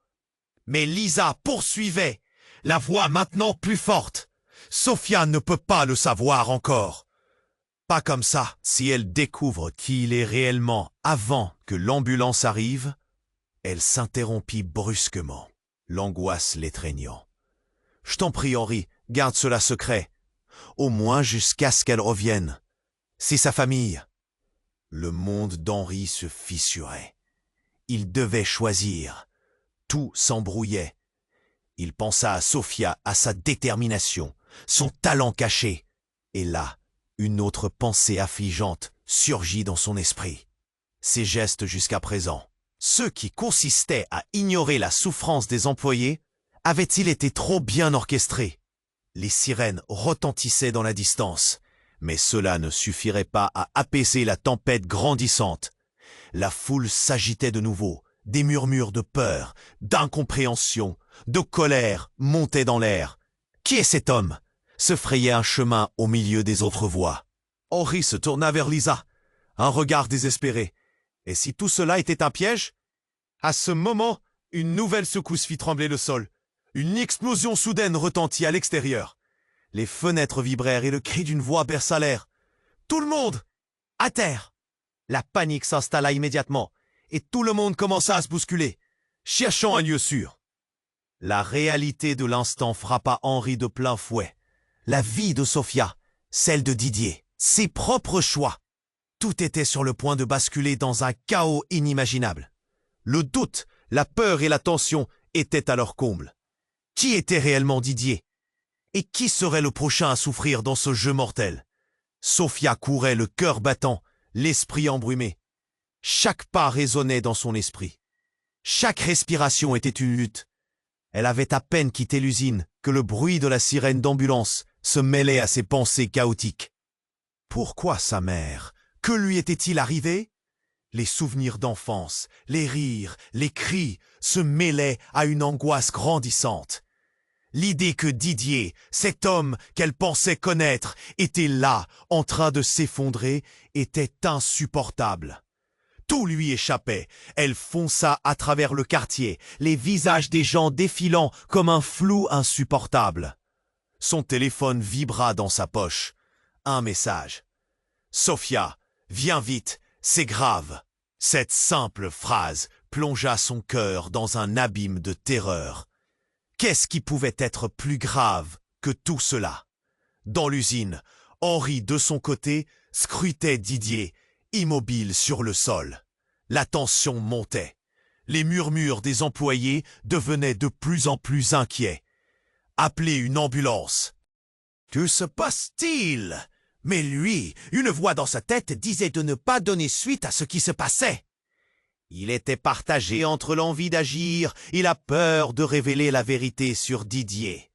S1: Mais Lisa poursuivait, la voix maintenant plus forte. Sophia ne peut pas le savoir encore. Pas comme ça. Si elle découvre qui il est réellement avant que l'ambulance arrive, elle s'interrompit brusquement, l'angoisse l'étreignant. « Je t'en prie, Henri, garde cela secret, au moins jusqu'à ce qu'elle revienne. C'est sa famille. » Le monde d'Henri se fissurait. Il devait choisir. Tout s'embrouillait. Il pensa à Sophia, à sa détermination, son talent caché. Et là, une autre pensée affligeante surgit dans son esprit. Ses gestes jusqu'à présent, ceux qui consistaient à ignorer la souffrance des employés, avaient-ils été trop bien orchestrés? Les sirènes retentissaient dans la distance, mais cela ne suffirait pas à apaiser la tempête grandissante. La foule s'agitait de nouveau, des murmures de peur, d'incompréhension, de colère montaient dans l'air. Qui est cet homme? Se frayait un chemin au milieu des autres voix. Henri se tourna vers Lisa, un regard désespéré. Et si tout cela était un piège? À ce moment, une nouvelle secousse fit trembler le sol. Une explosion soudaine retentit à l'extérieur. Les fenêtres vibrèrent et le cri d'une voix berça l'air. « Tout le monde! À terre !» La panique s'installa immédiatement, et tout le monde commença à se bousculer, cherchant un lieu sûr. La réalité de l'instant frappa Henri de plein fouet. La vie de Sophia, celle de Didier, ses propres choix. Tout était sur le point de basculer dans un chaos inimaginable. Le doute, la peur et la tension étaient à leur comble. Qui était réellement Didier? Et qui serait le prochain à souffrir dans ce jeu mortel? Sophia courait le cœur battant, l'esprit embrumé. Chaque pas résonnait dans son esprit. Chaque respiration était une lutte. Elle avait à peine quitté l'usine que le bruit de la sirène d'ambulance se mêlait à ses pensées chaotiques. Pourquoi sa mère? Que lui était-il arrivé? Les souvenirs d'enfance, les rires, les cris se mêlaient à une angoisse grandissante. L'idée que Didier, cet homme qu'elle pensait connaître, était là, en train de s'effondrer, était insupportable. Tout lui échappait. Elle fonça à travers le quartier, les visages des gens défilant comme un flou insupportable. Son téléphone vibra dans sa poche. Un message. « Sophia, viens vite, c'est grave. » Cette simple phrase plongea son cœur dans un abîme de terreur. Qu'est-ce qui pouvait être plus grave que tout cela? Dans l'usine, Henri, de son côté, scrutait Didier, immobile sur le sol. La tension montait. Les murmures des employés devenaient de plus en plus inquiets. Appelez une ambulance. Que se passe-t-il? Mais lui, une voix dans sa tête disait de ne pas donner suite à ce qui se passait. Il était partagé entre l'envie d'agir et la peur de révéler la vérité sur Didier.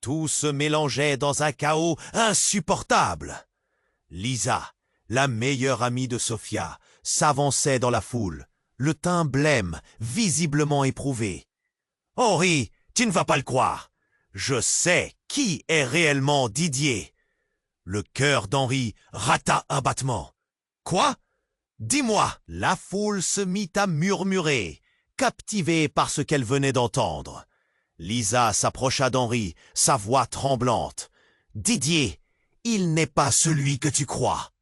S1: Tout se mélangeait dans un chaos insupportable. Lisa, la meilleure amie de Sophia, s'avançait dans la foule, le teint blême, visiblement éprouvé. « Henri, tu ne vas pas le croire. Je sais qui est réellement Didier. » Le cœur d'Henri rata un battement. « Quoi? Dis-moi !» La foule se mit à murmurer, captivée par ce qu'elle venait d'entendre. Lisa s'approcha d'Henri, sa voix tremblante. « Didier, il n'est pas celui que tu crois. »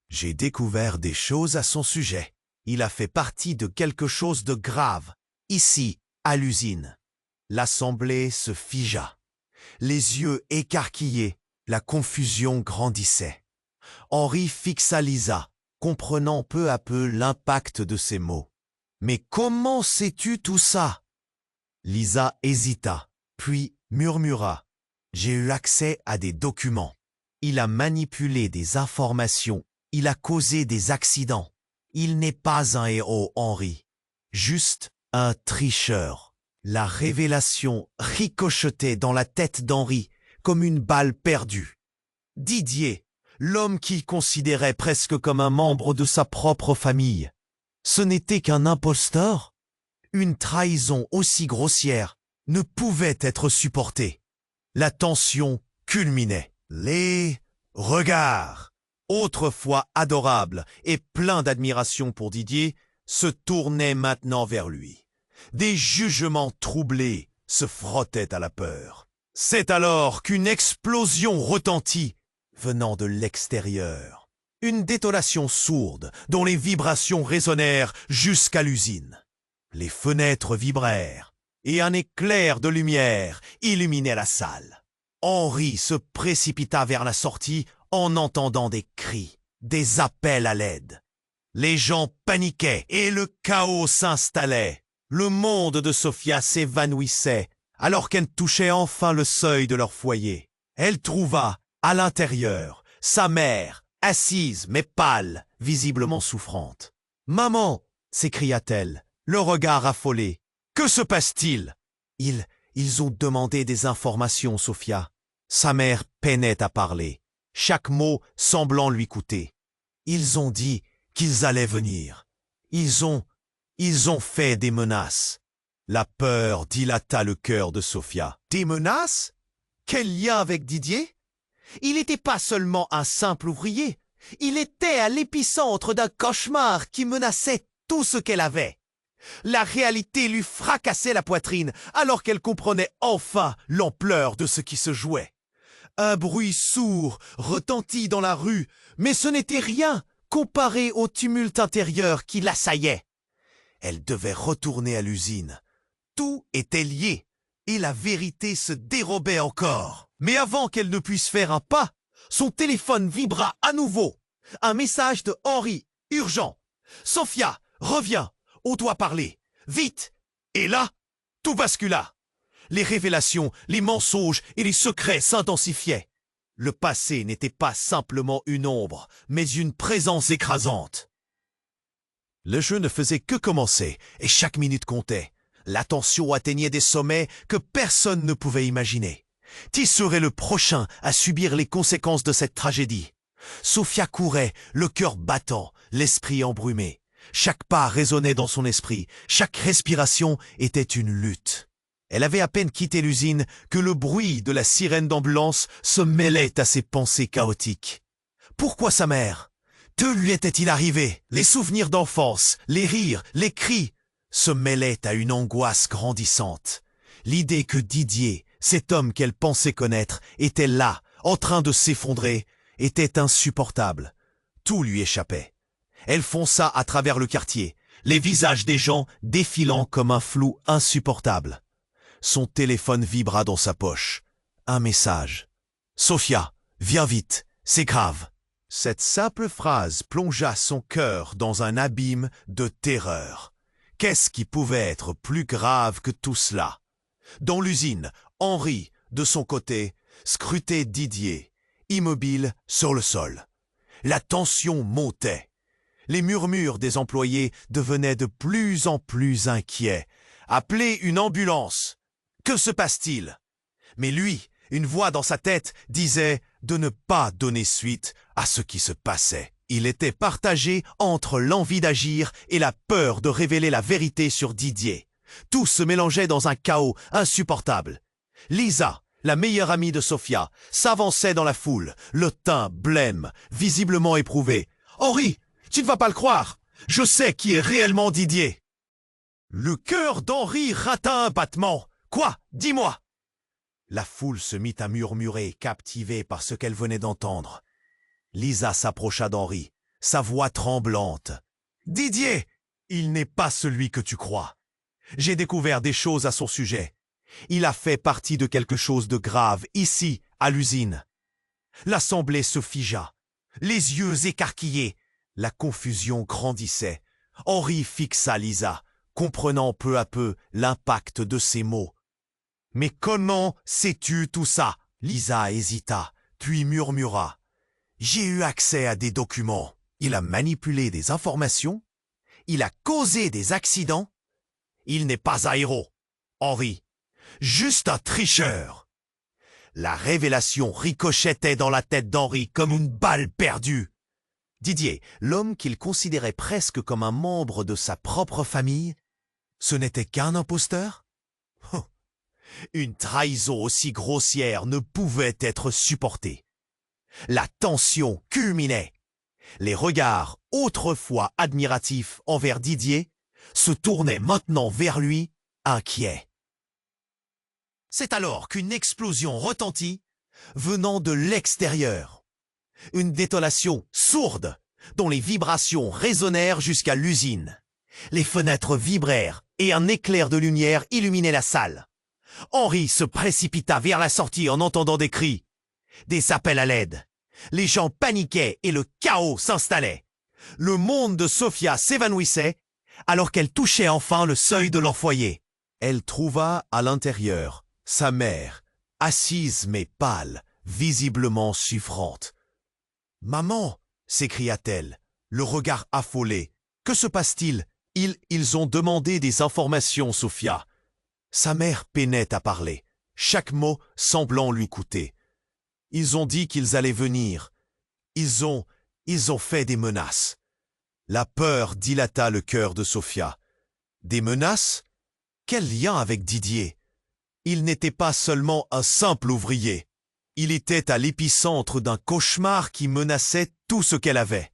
S1: J'ai découvert des choses à son sujet. Il a fait partie de quelque chose de grave, ici, à l'usine. L'assemblée se figea. Les yeux écarquillés, la confusion grandissait. Henri fixa Lisa, comprenant peu à peu l'impact de ses mots. « Mais comment sais-tu tout ça ?» Lisa hésita, puis murmura. « J'ai eu accès à des documents. Il a manipulé des informations. Il a causé des accidents. Il n'est pas un héros, Henri. Juste un tricheur. » La révélation ricochetait dans la tête d'Henri comme une balle perdue. Didier, l'homme qu'il considérait presque comme un membre de sa propre famille, ce n'était qu'un imposteur? Une trahison aussi grossière ne pouvait être supportée. La tension culminait. Les regards, autrefois adorables et pleins d'admiration pour Didier, se tournaient maintenant vers lui. Des jugements troublés se frottaient à la peur. C'est alors qu'une explosion retentit, venant de l'extérieur. Une détonation sourde dont les vibrations résonnèrent jusqu'à l'usine. Les fenêtres vibrèrent et un éclair de lumière illuminait la salle. Henri se précipita vers la sortie en entendant des cris, des appels à l'aide. Les gens paniquaient et le chaos s'installait. Le monde de Sophia s'évanouissait alors qu'elle touchait enfin le seuil de leur foyer. Elle trouva À l'intérieur, sa mère, assise mais pâle, visiblement souffrante. « Maman !» s'écria-t-elle, le regard affolé. « Que se passe-t-il » Ils ont demandé des informations, Sophia. Sa mère peinait à parler, chaque mot semblant lui coûter. Ils ont dit qu'ils allaient venir. Ils ont fait des menaces. La peur dilata le cœur de Sophia. Des menaces? Quel lien avec Didier? Il n'était pas seulement un simple ouvrier. Il était à l'épicentre d'un cauchemar qui menaçait tout ce qu'elle avait. La réalité lui fracassait la poitrine alors qu'elle comprenait enfin l'ampleur de ce qui se jouait. Un bruit sourd retentit dans la rue, mais ce n'était rien comparé au tumulte intérieur qui l'assaillait. Elle devait retourner à l'usine. Tout était lié, et la vérité se dérobait encore. Mais avant qu'elle ne puisse faire un pas, son téléphone vibra à nouveau. Un message de Henri, urgent. « Sophia, reviens, on doit parler, vite !» Et là, tout bascula. Les révélations, les mensonges et les secrets s'intensifiaient. Le passé n'était pas simplement une ombre, mais une présence écrasante. Le jeu ne faisait que commencer, et chaque minute comptait. La tension atteignait des sommets que personne ne pouvait imaginer. Qui serait le prochain à subir les conséquences de cette tragédie? Sophia courait, le cœur battant, l'esprit embrumé. Chaque pas résonnait dans son esprit, chaque respiration était une lutte. Elle avait à peine quitté l'usine que le bruit de la sirène d'ambulance se mêlait à ses pensées chaotiques. Pourquoi sa mère? Que lui était-il arrivé? Les souvenirs d'enfance, les rires, les cris se mêlaient à une angoisse grandissante. L'idée que Didier, cet homme qu'elle pensait connaître, était là, en train de s'effondrer, était insupportable. Tout lui échappait. Elle fonça à travers le quartier, les visages des gens défilant comme un flou insupportable. Son téléphone vibra dans sa poche. Un message. « Sophia, viens vite, c'est grave. » Cette simple phrase plongea son cœur dans un abîme de terreur. Qu'est-ce qui pouvait être plus grave que tout cela? Dans l'usine, Henri, de son côté, scrutait Didier, immobile sur le sol. La tension montait. Les murmures des employés devenaient de plus en plus inquiets. « Appelez une ambulance !» Que se passe-t-il? Mais lui, une voix dans sa tête disait de ne pas donner suite à ce qui se passait. Il était partagé entre l'envie d'agir et la peur de révéler la vérité sur Didier. Tout se mélangeait dans un chaos insupportable. Lisa, la meilleure amie de Sophia, s'avançait dans la foule, le teint blême, visiblement éprouvé. « Henri, tu ne vas pas le croire, je sais qui est réellement Didier !» Le cœur d'Henri rata un battement. « Quoi? Dis-moi !» La foule se mit à murmurer, captivée par ce qu'elle venait d'entendre. Lisa s'approcha d'Henri, sa voix tremblante. « Didier, il n'est pas celui que tu crois. J'ai découvert des choses à son sujet. Il a fait partie de quelque chose de grave, ici, à l'usine. » L'assemblée se figea, les yeux écarquillés. La confusion grandissait. Henri fixa Lisa, comprenant peu à peu l'impact de ses mots. « Mais comment sais-tu tout ça ?» Lisa hésita, puis murmura. « J'ai eu accès à des documents. Il a manipulé des informations. Il a causé des accidents. Il n'est pas un héros, Henri. Juste un tricheur. » La révélation ricochettait dans la tête d'Henri comme une balle perdue. Didier, l'homme qu'il considérait presque comme un membre de sa propre famille, ce n'était qu'un imposteur? Une trahison aussi grossière ne pouvait être supportée. La tension culminait. Les regards, autrefois admiratifs envers Didier, se tournaient maintenant vers lui, inquiets. C'est alors qu'une explosion retentit, venant de l'extérieur. Une détonation sourde, dont les vibrations résonnèrent jusqu'à l'usine. Les fenêtres vibrèrent et un éclair de lumière illuminait la salle. Henri se précipita vers la sortie en entendant des cris, des appels à l'aide. Les gens paniquaient et le chaos s'installait. Le monde de Sophia s'évanouissait alors qu'elle touchait enfin le seuil de leur foyer. Elle trouva à l'intérieur sa mère, assise mais pâle, visiblement souffrante. « Maman !» s'écria-t-elle, le regard affolé. « Que se passe-t-il » Ils ont demandé des informations, Sophia. Sa mère peinait à parler, chaque mot semblant lui coûter. Ils ont dit qu'ils allaient venir. Ils ont fait des menaces. La peur dilata le cœur de Sophia. Des menaces? Quel lien avec Didier? Il n'était pas seulement un simple ouvrier. Il était à l'épicentre d'un cauchemar qui menaçait tout ce qu'elle avait.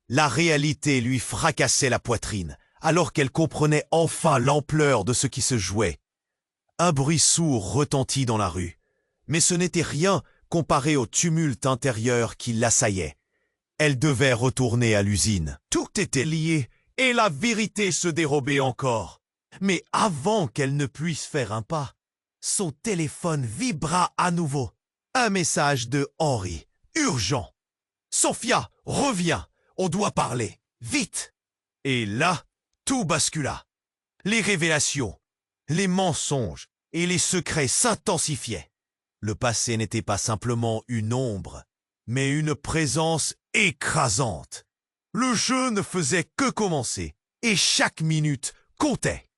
S1: La réalité lui fracassait la poitrine, alors qu'elle comprenait enfin l'ampleur de ce qui se jouait. Un bruit sourd retentit dans la rue, mais ce n'était rien comparé au tumulte intérieur qui l'assaillait. Elle devait retourner à l'usine. Tout était lié, et la vérité se dérobait encore. Mais avant qu'elle ne puisse faire un pas, son téléphone vibra à nouveau. Un message de Henri, urgent. « Sophia, reviens, on doit parler, vite !» Et là, tout bascula. Les révélations, les mensonges et les secrets s'intensifiaient. Le passé n'était pas simplement une ombre, mais une présence écrasante. Le jeu ne faisait que commencer, et chaque minute comptait.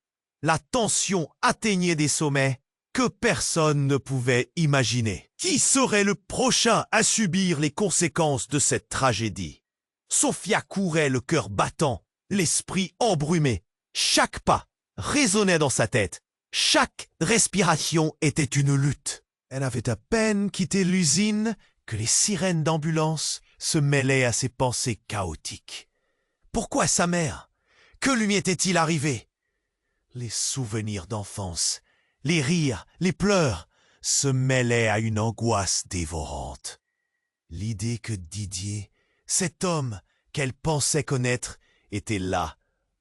S1: La tension atteignait des sommets que personne ne pouvait imaginer. Qui serait le prochain à subir les conséquences de cette tragédie? Sophia courait le cœur battant, l'esprit embrumé. Chaque pas résonnait dans sa tête. Chaque respiration était une lutte. Elle avait à peine quitté l'usine que les sirènes d'ambulance se mêlaient à ses pensées chaotiques. Pourquoi sa mère? Que lui était-il arrivé? Les souvenirs d'enfance, les rires, les pleurs se mêlaient à une angoisse dévorante. L'idée que Didier, cet homme qu'elle pensait connaître, était là,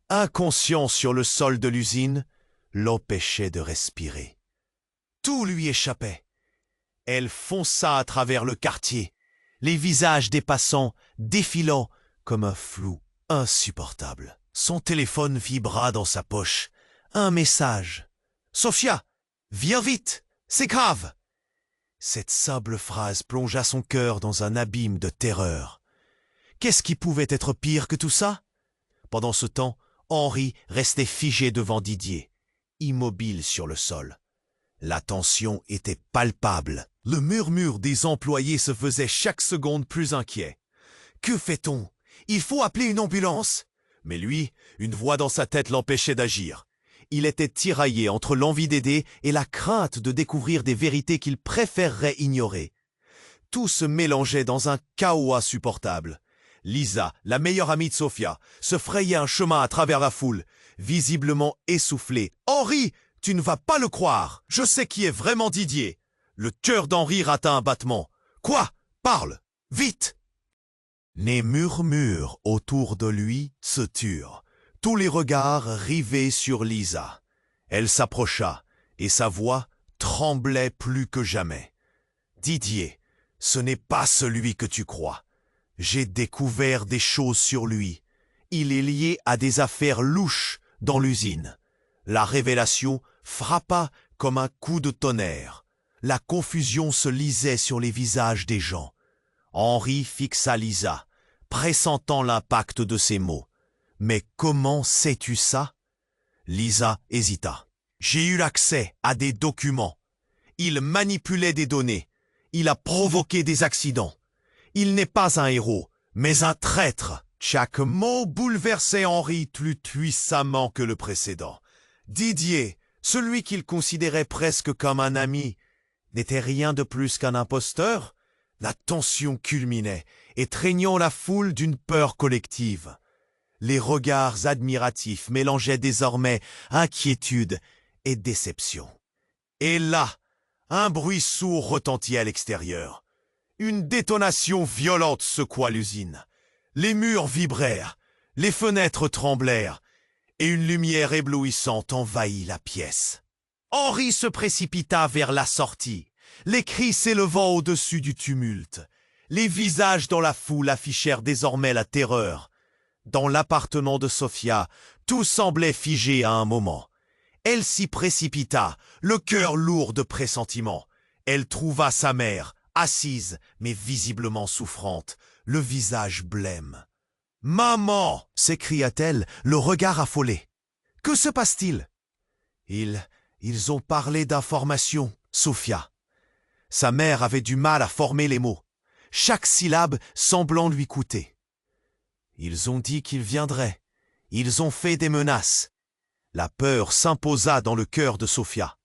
S1: inconscient sur le sol de l'usine, l'empêchait de respirer. Tout lui échappait. Elle fonça à travers le quartier, les visages des passants défilant comme un flou insupportable. Son téléphone vibra dans sa poche. Un message. « Sophia, viens vite, c'est grave !» Cette simple phrase plongea son cœur dans un abîme de terreur. Qu'est-ce qui pouvait être pire que tout ça? Pendant ce temps, Henri restait figé devant Didier, immobile sur le sol. La tension était palpable. Le murmure des employés se faisait chaque seconde plus inquiet. Que fait-on? Il faut appeler une ambulance. Mais lui, une voix dans sa tête l'empêchait d'agir. Il était tiraillé entre l'envie d'aider et la crainte de découvrir des vérités qu'il préférerait ignorer. Tout se mélangeait dans un chaos insupportable. Lisa, la meilleure amie de Sophia, se frayait un chemin à travers la foule, visiblement essoufflée. « Henri, tu ne vas pas le croire! Je sais qui est vraiment Didier !» Le cœur d'Henri rata un battement. « Quoi? Parle! Vite !» Les murmures autour de lui se turent. Tous les regards rivés sur Lisa. Elle s'approcha, et sa voix tremblait plus que jamais. « Didier, ce n'est pas celui que tu crois. J'ai découvert des choses sur lui. Il est lié à des affaires louches dans l'usine. » La révélation frappa comme un coup de tonnerre. La confusion se lisait sur les visages des gens. Henri fixa Lisa, pressentant l'impact de ses mots. « Mais comment sais-tu ça ?» Lisa hésita. « J'ai eu l'accès à des documents. Il manipulait des données. Il a provoqué des accidents. Il n'est pas un héros, mais un traître. » Chaque mot bouleversait Henri plus puissamment que le précédent. Didier, celui qu'il considérait presque comme un ami, n'était rien de plus qu'un imposteur? La tension culminait, étreignant la foule d'une peur collective. Les regards admiratifs mélangeaient désormais inquiétude et déception. Et là, un bruit sourd retentit à l'extérieur. Une détonation violente secoua l'usine. Les murs vibrèrent, les fenêtres tremblèrent, et une lumière éblouissante envahit la pièce. Henri se précipita vers la sortie, les cris s'élevant au-dessus du tumulte. Les visages dans la foule affichèrent désormais la terreur. Dans l'appartement de Sophia, tout semblait figé à un moment. Elle s'y précipita, le cœur lourd de pressentiments. Elle trouva sa mère, assise, mais visiblement souffrante, le visage blême. « Maman !» s'écria-t-elle, le regard affolé. « Que se passe-t-il » Ils ont parlé d'information, Sophia. Sa mère avait du mal à former les mots, chaque syllabe semblant lui coûter. Ils ont dit qu'ils viendraient. Ils ont fait des menaces. La peur s'imposa dans le cœur de Sophia.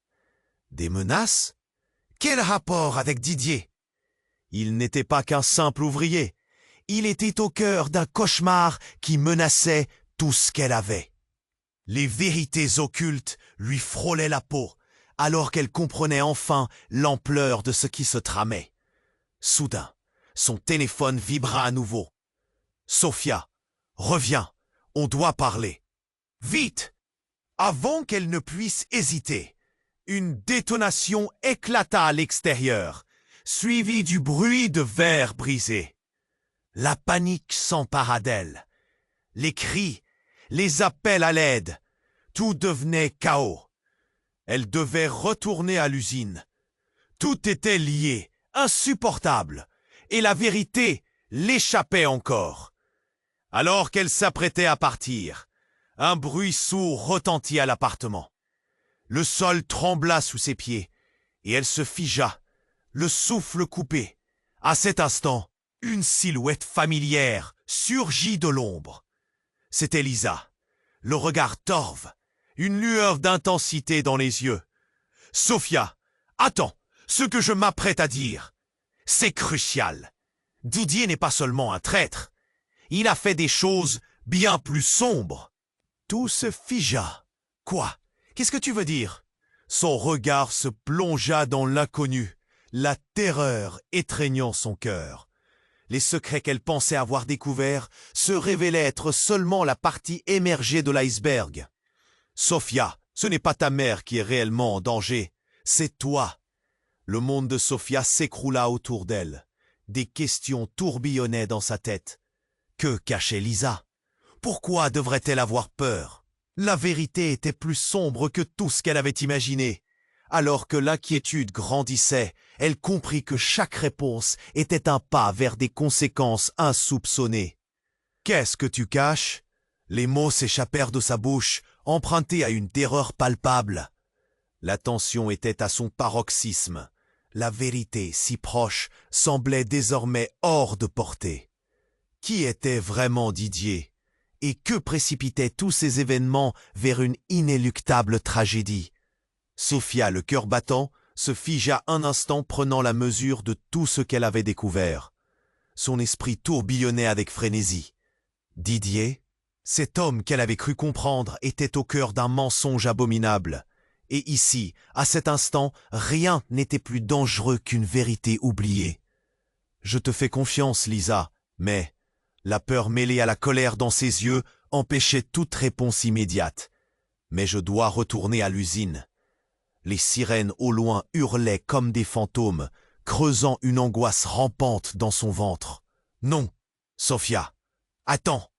S1: Des menaces? Quel rapport avec Didier? Il n'était pas qu'un simple ouvrier. Il était au cœur d'un cauchemar qui menaçait tout ce qu'elle avait. Les vérités occultes lui frôlaient la peau, alors qu'elle comprenait enfin l'ampleur de ce qui se tramait. Soudain, son téléphone vibra à nouveau. « Sophia, reviens, on doit parler. Vite !» Avant qu'elle ne puisse hésiter, une détonation éclata à l'extérieur, suivie du bruit de verres brisés. La panique s'empara d'elle. Les cris, les appels à l'aide, tout devenait chaos. Elle devait retourner à l'usine. Tout était lié, insupportable, et la vérité l'échappait encore. Alors qu'elle s'apprêtait à partir, un bruit sourd retentit à l'appartement. Le sol trembla sous ses pieds, et elle se figea, le souffle coupé. À cet instant, une silhouette familière surgit de l'ombre. C'était Lisa, le regard torve, une lueur d'intensité dans les yeux. « Sophia, attends, ce que je m'apprête à dire, c'est crucial. Didier n'est pas seulement un traître, il a fait des choses bien plus sombres. » Tout se figea. « Quoi? Qu'est-ce que tu veux dire ?» Son regard se plongea dans l'inconnu, la terreur étreignant son cœur. Les secrets qu'elle pensait avoir découverts se révélaient être seulement la partie émergée de l'iceberg. « Sophia, ce n'est pas ta mère qui est réellement en danger, c'est toi. » Le monde de Sophia s'écroula autour d'elle. Des questions tourbillonnaient dans sa tête. Que cachait Lisa? Pourquoi devrait-elle avoir peur? La vérité était plus sombre que tout ce qu'elle avait imaginé. Alors que l'inquiétude grandissait, elle comprit que chaque réponse était un pas vers des conséquences insoupçonnées. « Qu'est-ce que tu caches ?» Les mots s'échappèrent de sa bouche, empruntés à une terreur palpable. La tension était à son paroxysme. La vérité, si proche, semblait désormais hors de portée. Qui était vraiment Didier? Et que précipitaient tous ces événements vers une inéluctable tragédie? Sophia, le cœur battant, se figea un instant prenant la mesure de tout ce qu'elle avait découvert. Son esprit tourbillonnait avec frénésie. Didier, cet homme qu'elle avait cru comprendre, était au cœur d'un mensonge abominable. Et ici, à cet instant, rien n'était plus dangereux qu'une vérité oubliée. « Je te fais confiance, Lisa, mais... » La peur mêlée à la colère dans ses yeux empêchait toute réponse immédiate. « Mais je dois retourner à l'usine. » Les sirènes au loin hurlaient comme des fantômes, creusant une angoisse rampante dans son ventre. « Non, Sophia, attends.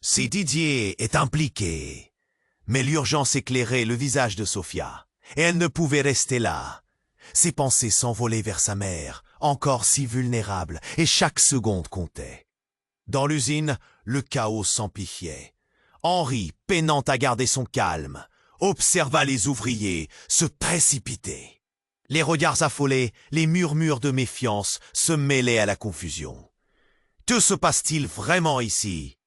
S1: Si Didier est impliqué. » Mais l'urgence éclairait le visage de Sophia, et elle ne pouvait rester là. Ses pensées s'envolaient vers sa mère, encore si vulnérable, et chaque seconde comptait. Dans l'usine, le chaos s'amplifiait. Henri, peinant à garder son calme, observa les ouvriers se précipiter. Les regards affolés, les murmures de méfiance se mêlaient à la confusion. « Que se passe-t-il vraiment ici ?»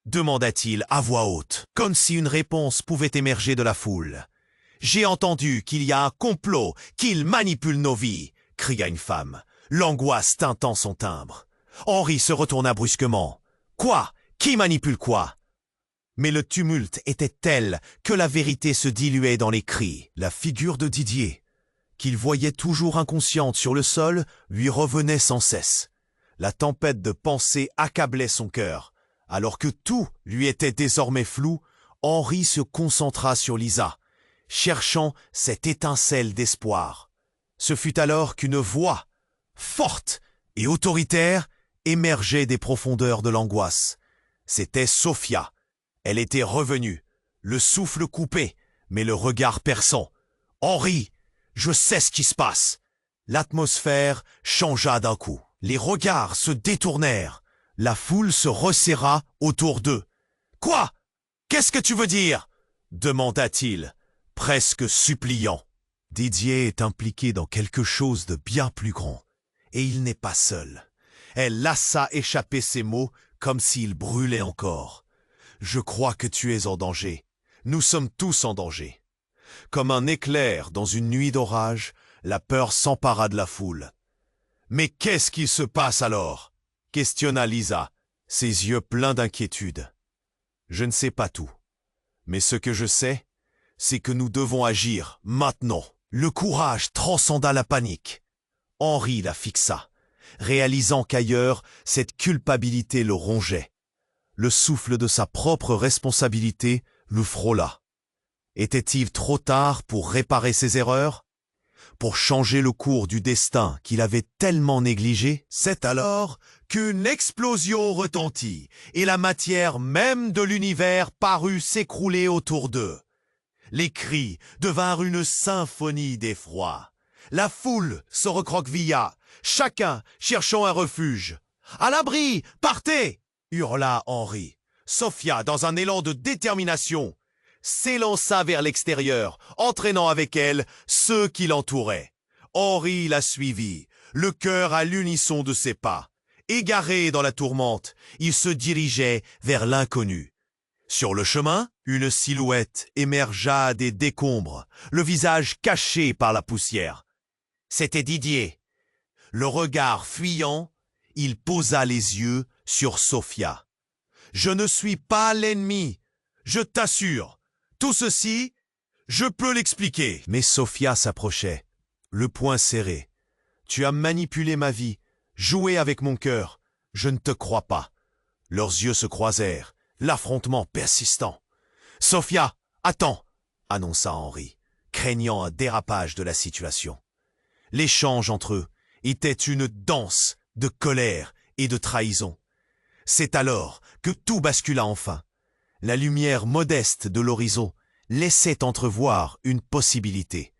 S1: demanda-t-il à voix haute, comme si une réponse pouvait émerger de la foule. « J'ai entendu qu'il y a un complot, qu'il manipule nos vies !» cria une femme, l'angoisse tintant son timbre. Henri se retourna brusquement. « Quoi? Qui manipule quoi ?» Mais le tumulte était tel que la vérité se diluait dans les cris. La figure de Didier, qu'il voyait toujours inconsciente sur le sol, lui revenait sans cesse. La tempête de pensées accablait son cœur. Alors que tout lui était désormais flou, Henri se concentra sur Lisa, cherchant cette étincelle d'espoir. Ce fut alors qu'une voix, forte et autoritaire, émergeait des profondeurs de l'angoisse. C'était Sophia. Elle était revenue, le souffle coupé, mais le regard perçant. « Henri, je sais ce qui se passe. L'atmosphère changea d'un coup. Les regards se détournèrent. La foule se resserra autour d'eux. « Quoi? Qu'est-ce que tu veux dire ?» demanda-t-il, presque suppliant. Didier est impliqué dans quelque chose de bien plus grand, et il n'est pas seul. Elle laissa échapper ces mots comme s'ils brûlaient encore. « Je crois que tu es en danger. Nous sommes tous en danger. » Comme un éclair dans une nuit d'orage, la peur s'empara de la foule. « Mais qu'est-ce qui se passe alors ?» questionna Lisa, ses yeux pleins d'inquiétude. « Je ne sais pas tout. Mais ce que je sais, c'est que nous devons agir maintenant. » Le courage transcenda la panique. Henri la fixa, réalisant qu'ailleurs, cette culpabilité le rongeait. Le souffle de sa propre responsabilité le frôla. Était-il trop tard pour réparer ses erreurs? Pour changer le cours du destin qu'il avait tellement négligé? C'est alors qu'une explosion retentit et la matière même de l'univers parut s'écrouler autour d'eux. Les cris devinrent une symphonie d'effroi. La foule se recroquevilla, chacun cherchant un refuge. « À l'abri! Partez !» hurla Henri. Sophia, dans un élan de détermination, s'élança vers l'extérieur, entraînant avec elle ceux qui l'entouraient. Henri la suivit, le cœur à l'unisson de ses pas. Égaré dans la tourmente, il se dirigeait vers l'inconnu. Sur le chemin, une silhouette émergea des décombres, le visage caché par la poussière. C'était Didier. Le regard fuyant, il posa les yeux sur Sophia. « Je ne suis pas l'ennemi, je t'assure. Tout ceci, je peux l'expliquer. » Mais Sophia s'approchait, le poing serré. « Tu as manipulé ma vie, joué avec mon cœur. Je ne te crois pas. » Leurs yeux se croisèrent. L'affrontement persistant. « Sophia, attends !» annonça Henri, craignant un dérapage de la situation. L'échange entre eux était une danse de colère et de trahison. C'est alors que tout bascula enfin. La lumière modeste de l'horizon laissait entrevoir une possibilité.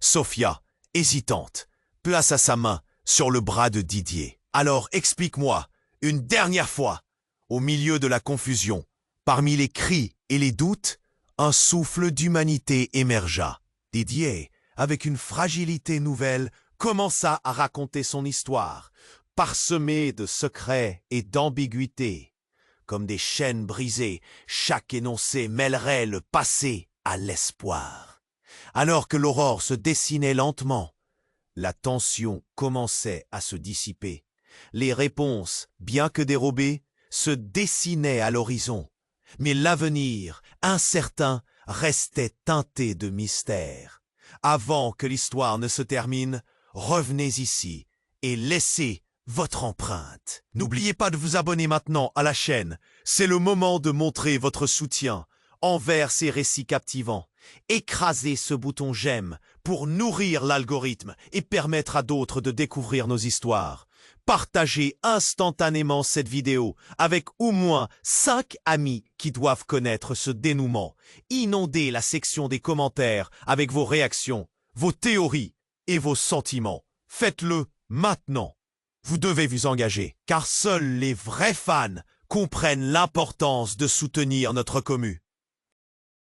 S1: Sophia, hésitante, plaça sa main sur le bras de Didier. « Alors explique-moi, une dernière fois !» Au milieu de la confusion, parmi les cris et les doutes, un souffle d'humanité émergea. Didier, avec une fragilité nouvelle, commença à raconter son histoire, parsemée de secrets et d'ambiguïtés. Comme des chaînes brisées, chaque énoncé mêlerait le passé à l'espoir. Alors que l'aurore se dessinait lentement, la tension commençait à se dissiper. Les réponses, bien que dérobées, se dessinaient à l'horizon. Mais l'avenir, incertain, restait teinté de mystère. Avant que l'histoire ne se termine, revenez ici et laissez votre empreinte. N'oubliez pas de vous abonner maintenant à la chaîne. C'est le moment de montrer votre soutien envers ces récits captivants. Écrasez ce bouton j'aime pour nourrir l'algorithme et permettre à d'autres de découvrir nos histoires. Partagez instantanément cette vidéo avec au moins 5 amis qui doivent connaître ce dénouement. Inondez la section des commentaires avec vos réactions, vos théories et vos sentiments. Faites-le maintenant. Vous devez vous engager, car seuls les vrais fans comprennent l'importance de soutenir notre commu.